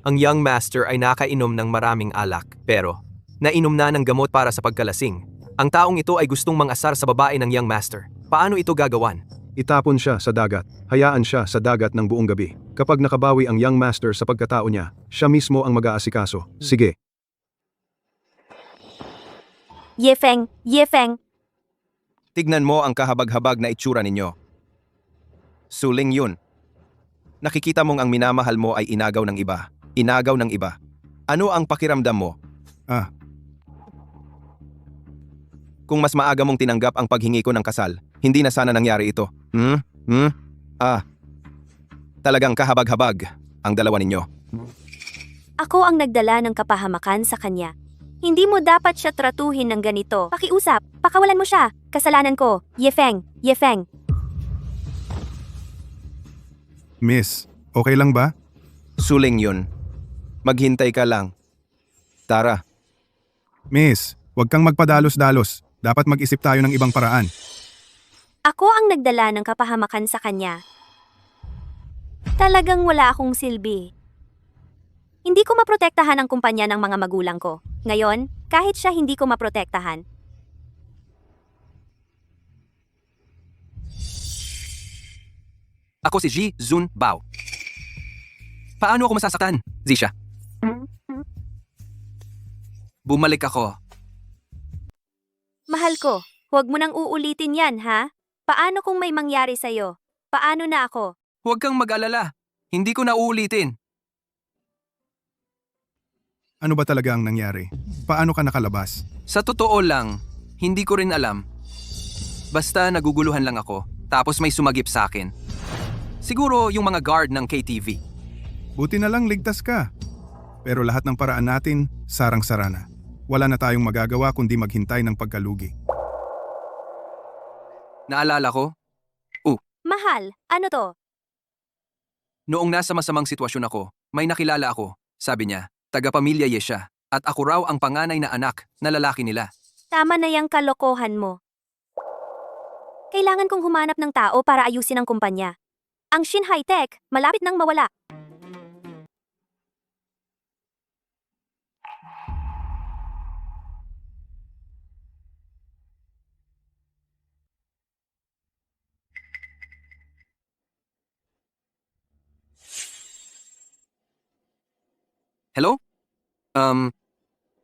ang young master ay nakainom ng maraming alak, pero nainom na ng gamot para sa pagkalasing. Ang taong ito ay gustong mangasar sa babae ng young master. Paano ito gagawan? Itapon siya sa dagat. Hayaan siya sa dagat ng buong gabi. Kapag nakabawi ang young master sa pagkatao niya, siya mismo ang mag-aasikaso. Sige. Yefeng, Yefeng. Tignan mo ang kahabag-habag na itsura ninyo. Suling yun. Nakikita mong ang minamahal mo ay inagaw ng iba. Inagaw ng iba. Ano ang pakiramdam mo? Ah, Kung mas maaga mong tinanggap ang paghingi ko ng kasal, hindi na sana nangyari ito. Talagang kahabag-habag ang dalawa ninyo. Ako ang nagdala ng kapahamakan sa kanya. Hindi mo dapat siya tratuhin ng ganito. Pakiusap, pakawalan mo siya. Kasalanan ko. Yefeng, Yefeng. Miss, okay lang ba? Suling yun. Maghintay ka lang. Tara. Miss, huwag kang magpadalos-dalos. Dapat mag-isip tayo ng ibang paraan. Ako ang nagdala ng kapahamakan sa kanya. Talagang wala akong silbi. Hindi ko maprotektahan ang kumpanya ng mga magulang ko. Ngayon, kahit siya hindi ko maprotektahan. Ako si Ji Zun Bao. Paano ako masasaktan, Zisha? Bumalik ako. Mahal ko, huwag mo nang uulitin yan, ha? Paano kung may mangyari sa'yo? Paano na ako? Huwag kang mag-alala. Hindi ko na uulitin. Ano ba talaga ang nangyari? Paano ka nakalabas? Sa totoo lang, hindi ko rin alam. Basta naguguluhan lang ako, tapos may sumagip sa akin. Siguro yung mga guard ng KTV. Buti na lang ligtas ka. Pero lahat ng paraan natin, sarang-sara na. Wala na tayong magagawa kundi maghintay ng pagkalugi. Naalala ko, Mahal, ano to? noong nasa masamang sitwasyon ako, may nakilala ako. Sabi niya, taga-pamilya Ye siya, at ako raw ang panganay na anak na lalaki nila. Tama na yung kalokohan mo. Kailangan kong humanap ng tao para ayusin ang kumpanya. Ang Shin High-Tech, malapit nang mawala. Hello?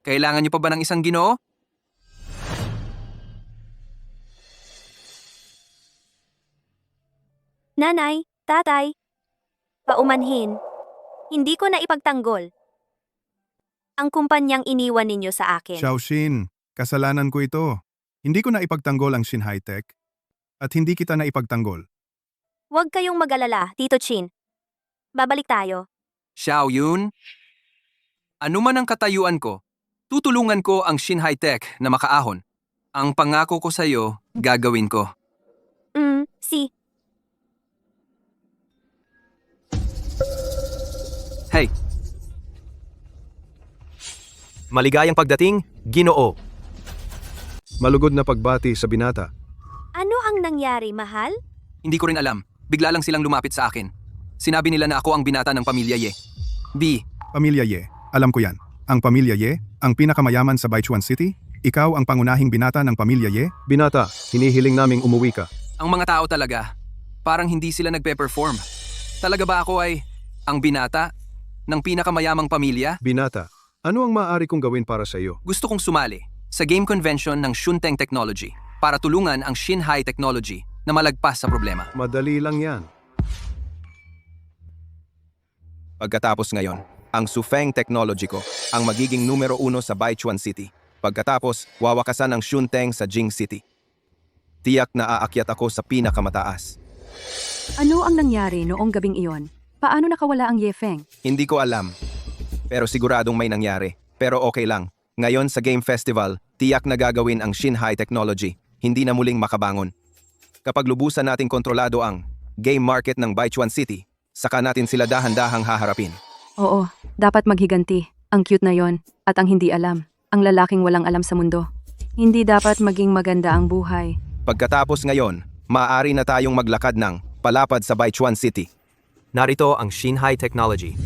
Kailangan niyo pa ba ng isang Ginoo? Nanay, tatay. Paumanhin. Hindi ko na ipagtanggol. Ang kumpanyang iniwan ninyo sa akin. Xiaoxin, kasalanan ko ito. Hindi ko na ipagtanggol ang Shin High-Tech. At hindi kita na ipagtanggol. Huwag kayong mag-alala, Tito Chin. Babalik tayo. Xiao Yun? Ano man ang katayuan ko, tutulungan ko ang Shin High-Tech na makaahon. Ang pangako ko sa iyo, gagawin ko. Si. Hey, Maligayang pagdating, Ginoo. Malugod na pagbati sa binata. Ano ang nangyari, mahal? hindi ko rin alam. Bigla lang silang lumapit sa akin. Sinabi nila na ako ang binata ng pamilya Ye. B. Pamilya Ye, alam ko yan. Ang pamilya Ye, ang pinakamayaman sa Baichuan City? Ikaw ang pangunahing binata ng pamilya Ye? Binata, hinihiling naming umuwi ka. Ang mga tao talaga, parang hindi sila nagpe-perform. Talaga ba ako ay ang binata ng pinakamayamang pamilya? Binata, ano ang maaari kong gawin para sa iyo? Gusto kong sumali sa game convention ng Shunteng Technology para tulungan ang Shinhai Technology na malagpas sa problema. Madali lang yan. Pagkatapos ngayon, ang Sufeng Technology ko ang magiging numero 1 sa Baichuan City. Pagkatapos, wawakasan ang Shunteng sa Jing City. Tiyak na aakyat ako sa pinakamataas. Ano ang nangyari noong gabing iyon? Paano nakawala ang Yefeng? Hindi ko alam. Pero siguradong may nangyari. Pero okay lang. Ngayon sa Game Festival, tiyak na gagawin ang Shinhai Technology. Hindi na muling makabangon. Kapag lubusan nating kontrolado ang game market ng Baichuan City, saka natin sila dahan-dahang haharapin. Oo, dapat maghiganti. Ang cute na yon at ang hindi alam. Ang lalaking walang alam sa mundo. Hindi dapat maging maganda ang buhay. Pagkatapos ngayon, maaari na tayong maglakad ng palapad sa Baichuan City. Narito ang Shinhai Technology.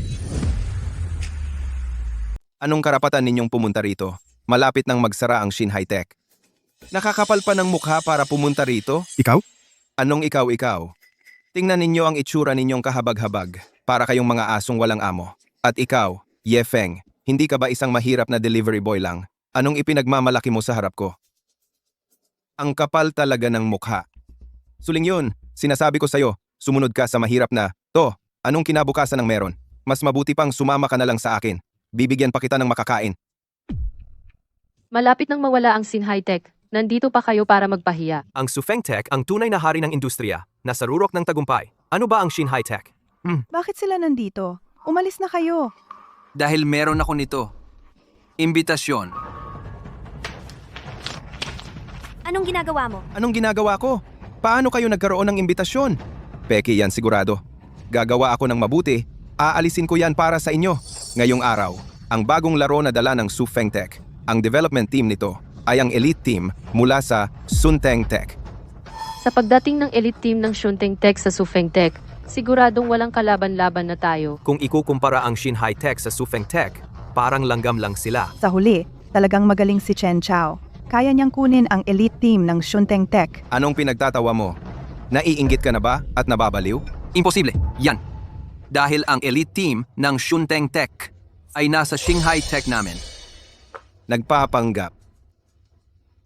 Anong karapatan ninyong pumunta rito? Malapit nang magsara ang Shinhai Tech. Nakakapal pa ng mukha para pumunta rito? Ikaw? Anong ikaw? Tingnan ninyo ang itsura ninyong kahabag-habag, para kayong mga asong walang amo. At ikaw, Yefeng, hindi ka ba isang mahirap na delivery boy lang? Anong ipinagmamalaki mo sa harap ko? Ang kapal talaga ng mukha. Suling yun, sinasabi ko sa'yo, sumunod ka sa mahirap na, to, anong kinabukasan ng meron? Mas mabuti pang sumama ka na lang sa akin. Bibigyan pa kita ng makakain. Malapit nang mawala ang Sin High Tech. Nandito pa kayo para magpahiya. Ang Sufeng Tech ang tunay na hari ng industriya, nasa rurok ng tagumpay. Ano ba ang Shin High Tech? Bakit sila nandito? Umalis na kayo. Dahil meron ako nito. Imbitasyon. Anong ginagawa mo? Anong ginagawa ko? Paano kayo nagkaroon ng imbitasyon? Peki yan sigurado. Gagawa ako ng mabuti, aalisin ko yan para sa inyo. Ngayong araw, ang bagong laro na dala ng Sufeng Tech, ang development team nito, ay ang elite team mula sa Sunteng Tech. Sa pagdating ng elite team ng Shunteng Tech sa Sufeng Tech, siguradong walang kalaban-laban na tayo. Kung ikukumpara ang Shin High Tech sa Sufeng Tech, parang langgam lang sila. Sa huli, talagang magaling si Chen Chao. Kaya niyang kunin ang elite team ng Shunteng Tech. Anong pinagtatawa mo? Naiinggit ka na ba at nababaliw? Imposible. Yan. Dahil ang elite team ng Shunteng Tech ay nasa Shanghai Tech namin. Nagpapanggap.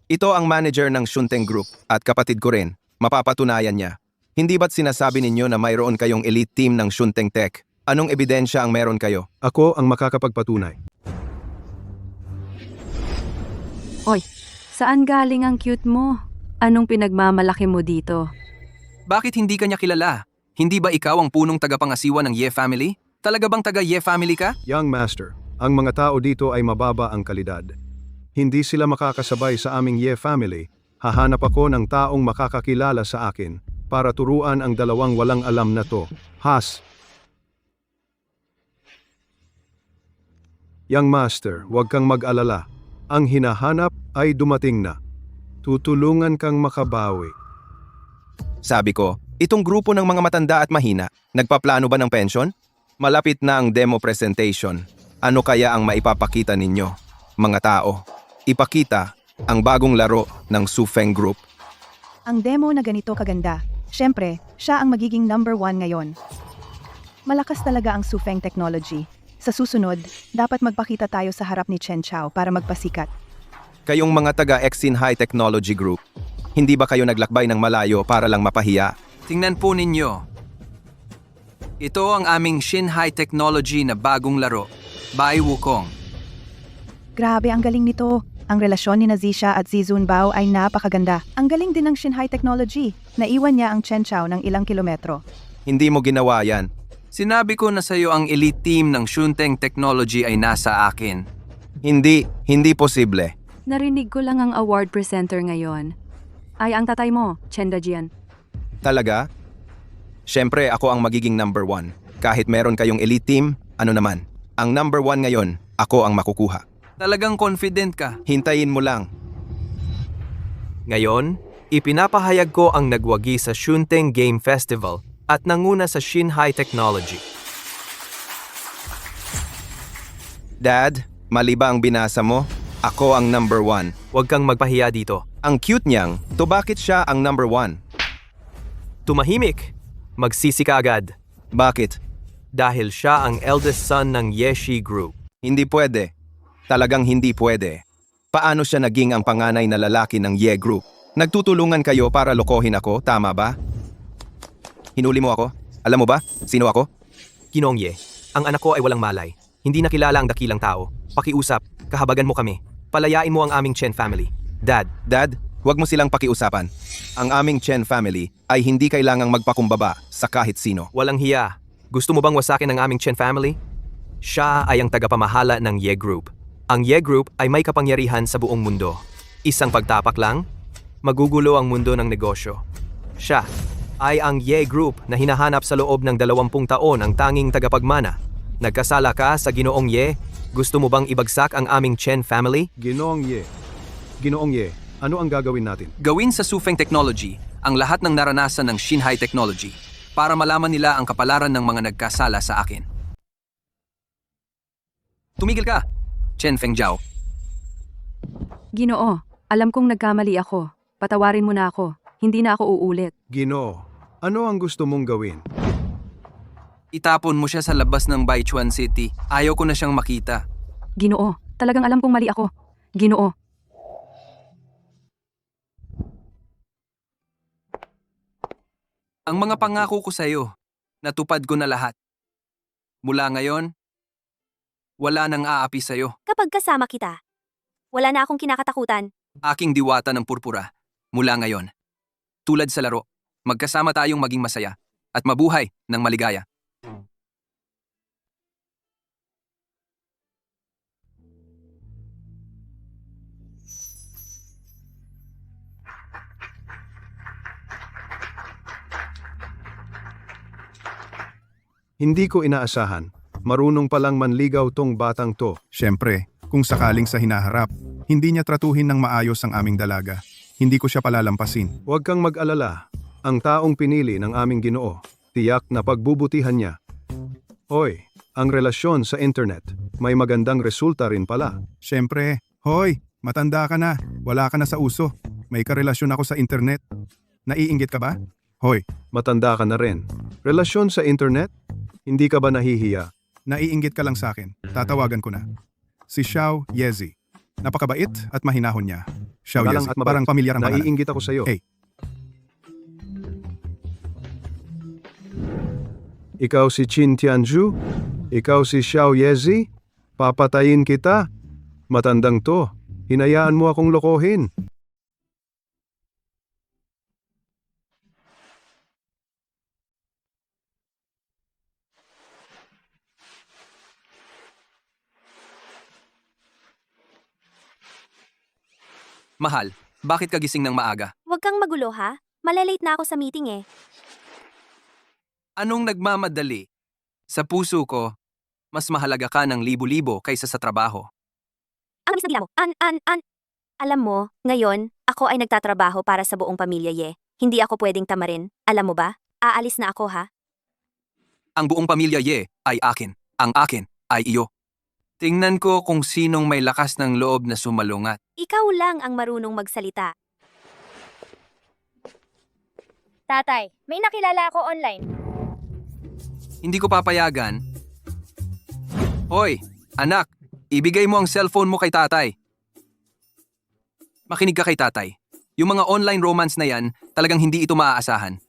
Ito ang manager ng Shunteng Group at kapatid ko rin. Mapapatunayan niya. Hindi ba't sinasabi ninyo na mayroon kayong elite team ng Shunteng Tech? Anong ebidensya ang meron kayo? Ako ang makakapagpatunay. Oy, saan galing ang cute mo? Anong pinagmamalaki mo dito? Bakit hindi ka niya kilala? Hindi ba ikaw ang punong tagapangasiwa ng Ye Family? Talaga bang taga Ye Family ka? Young Master, ang mga tao dito ay mababa ang kalidad. Hindi sila makakasabay sa aming Ye Family. Hahanap ako ng taong makakakilala sa akin para turuan ang dalawang walang alam na to. Has. Young Master, huwag kang mag-alala. Ang hinahanap ay dumating na. Tutulungan kang makabawi. Sabi ko, itong grupo ng mga matanda at mahina, nagpaplano ba ng pensyon? Malapit na ang demo presentation. Ano kaya ang maipapakita ninyo, mga tao? Ipakita ang bagong laro ng Sufeng Group. Ang demo na ganito kaganda. Siyempre, siya ang magiging number 1 ngayon. Malakas talaga ang Sufeng technology. Sa susunod, dapat magpakita tayo sa harap ni Chen Chao para magpasikat. Kayong mga taga-Exin High Technology Group, hindi ba kayo naglakbay ng malayo para lang mapahiya? Tingnan po ninyo. Ito ang aming Shin High Technology na bagong laro, Bai Wukong. Grabe, ang galing nito. Ang relasyon ni Zisha at Zizun Bao ay napakaganda. Ang galing din ng Shin High Technology. Naiwan niya ang Chen Chao ng ilang kilometro. Hindi mo ginawa yan. Sinabi ko na sa'yo ang elite team ng Shunteng Technology ay nasa akin. Hindi posible. Narinig ko lang ang award presenter ngayon. Ay, ang tatay mo, Chen Dajian. Talaga? Siyempre ako ang magiging number 1. Kahit meron kayong elite team, ano naman. Ang number 1 ngayon, ako ang makukuha. Talagang confident ka. Hintayin mo lang. Ngayon, ipinapahayag ko ang nagwagi sa Shunteng Game Festival at nanguna sa Shin High Technology. Dad, mali ba ang binasa mo? Ako ang number 1. Huwag kang magpahiya dito. Ang cute niyang, to bakit siya ang number 1? Tumahimik. Magsisi ka agad. Bakit? Dahil siya ang eldest son ng Yeshi Group. Hindi pwede. Talagang hindi pwede. Paano siya naging ang panganay na lalaki ng Ye Group? Nagtutulungan kayo para lokohin ako, tama ba? Hinuli mo ako? Alam mo ba? Sino ako? Ginong Ye, ang anak ko ay walang malay. Hindi nakilala ang dakilang tao. Pakiusap, kahabagan mo kami. Palayain mo ang aming Chen family. Dad, huwag mo silang pakiusapan. Ang aming Chen family ay hindi kailangang magpakumbaba sa kahit sino. Walang hiya. Gusto mo bang wasakin ang aming Chen family? Siya ay ang tagapamahala ng Ye Group. Ang Ye Group ay may kapangyarihan sa buong mundo. Isang pagtapak lang, magugulo ang mundo ng negosyo. Siya ay ang Ye Group na hinahanap sa loob ng 20 taon ang tanging tagapagmana. Nagkasala ka sa Ginoong Ye? Gusto mo bang ibagsak ang aming Chen family? Ginoong Ye, ano ang gagawin natin? Gawin sa Sufeng Technology ang lahat ng naranasan ng Shin High Technology para malaman nila ang kapalaran ng mga nagkasala sa akin. Tumigil ka, Chen Fengjiao. Ginoo, alam kong nagkamali ako. Patawarin mo na ako. Hindi na ako uulit. Ginoo, ano ang gusto mong gawin? Itapon mo siya sa labas ng Baichuan City. Ayaw ko na siyang makita. Ginoo, talagang alam kong mali ako. Ginoo. Ang mga pangako ko sa'yo, natupad ko na lahat. Mula ngayon, wala nang aapi sa'yo. Kapag kasama kita, wala na akong kinakatakutan. Aking diwata ng purpura, mula ngayon. Tulad sa laro, magkasama tayong maging masaya at mabuhay ng maligaya. Hindi ko inaasahan. Marunong palang manligaw tong batang to. Siyempre, kung sakaling sa hinaharap, hindi niya tratuhin ng maayos ang aming dalaga. Hindi ko siya palalampasin. Huwag kang mag-alala. Ang taong pinili ng aming Ginoo, tiyak na pagbubutihan niya. Hoy, ang relasyon sa internet, may magandang resulta rin pala. Siyempre, hoy, matanda ka na. Wala ka na sa uso. May karelasyon ako sa internet. Naiinggit ka ba? Hoy, Matanda ka na rin. Relasyon sa internet? Hindi ka ba nahihiya? naiinggit ka lang sa akin. Tatawagan ko na. Si Xiao Yezi. Napakabait at mahinahon niya. Xiao Magalang Yezi, at mabait. parang pamilyar ang pangalan. Naiinggit ako sa'yo. Hey. Ikaw si Qin Tianzhu? Ikaw si Xiao Yezi? Papatayin kita? Matandang to. Hinayaan mo akong lokohin. Mahal, bakit ka gising ng maaga? Huwag kang magulo ha. Malalate na ako sa meeting eh. Anong nagmamadali? Sa puso ko, mas mahalaga ka ng libo-libo kaysa sa trabaho. Ang miss na gila mo. Alam mo, ngayon, ako ay nagtatrabaho para sa buong pamilya ye. Hindi ako pwedeng tamarin. Alam mo ba? Aalis na ako ha. Ang buong pamilya ye ay akin. Ang akin ay iyo. Tingnan ko kung sinong may lakas ng loob na sumalungat. Ikaw lang ang marunong magsalita. Tatay, may nakilala ako online. Hindi ko papayagan. Hoy, anak, ibigay mo ang cellphone mo kay tatay. Makinig ka kay tatay. Yung mga online romance na yan, talagang hindi ito maaasahan.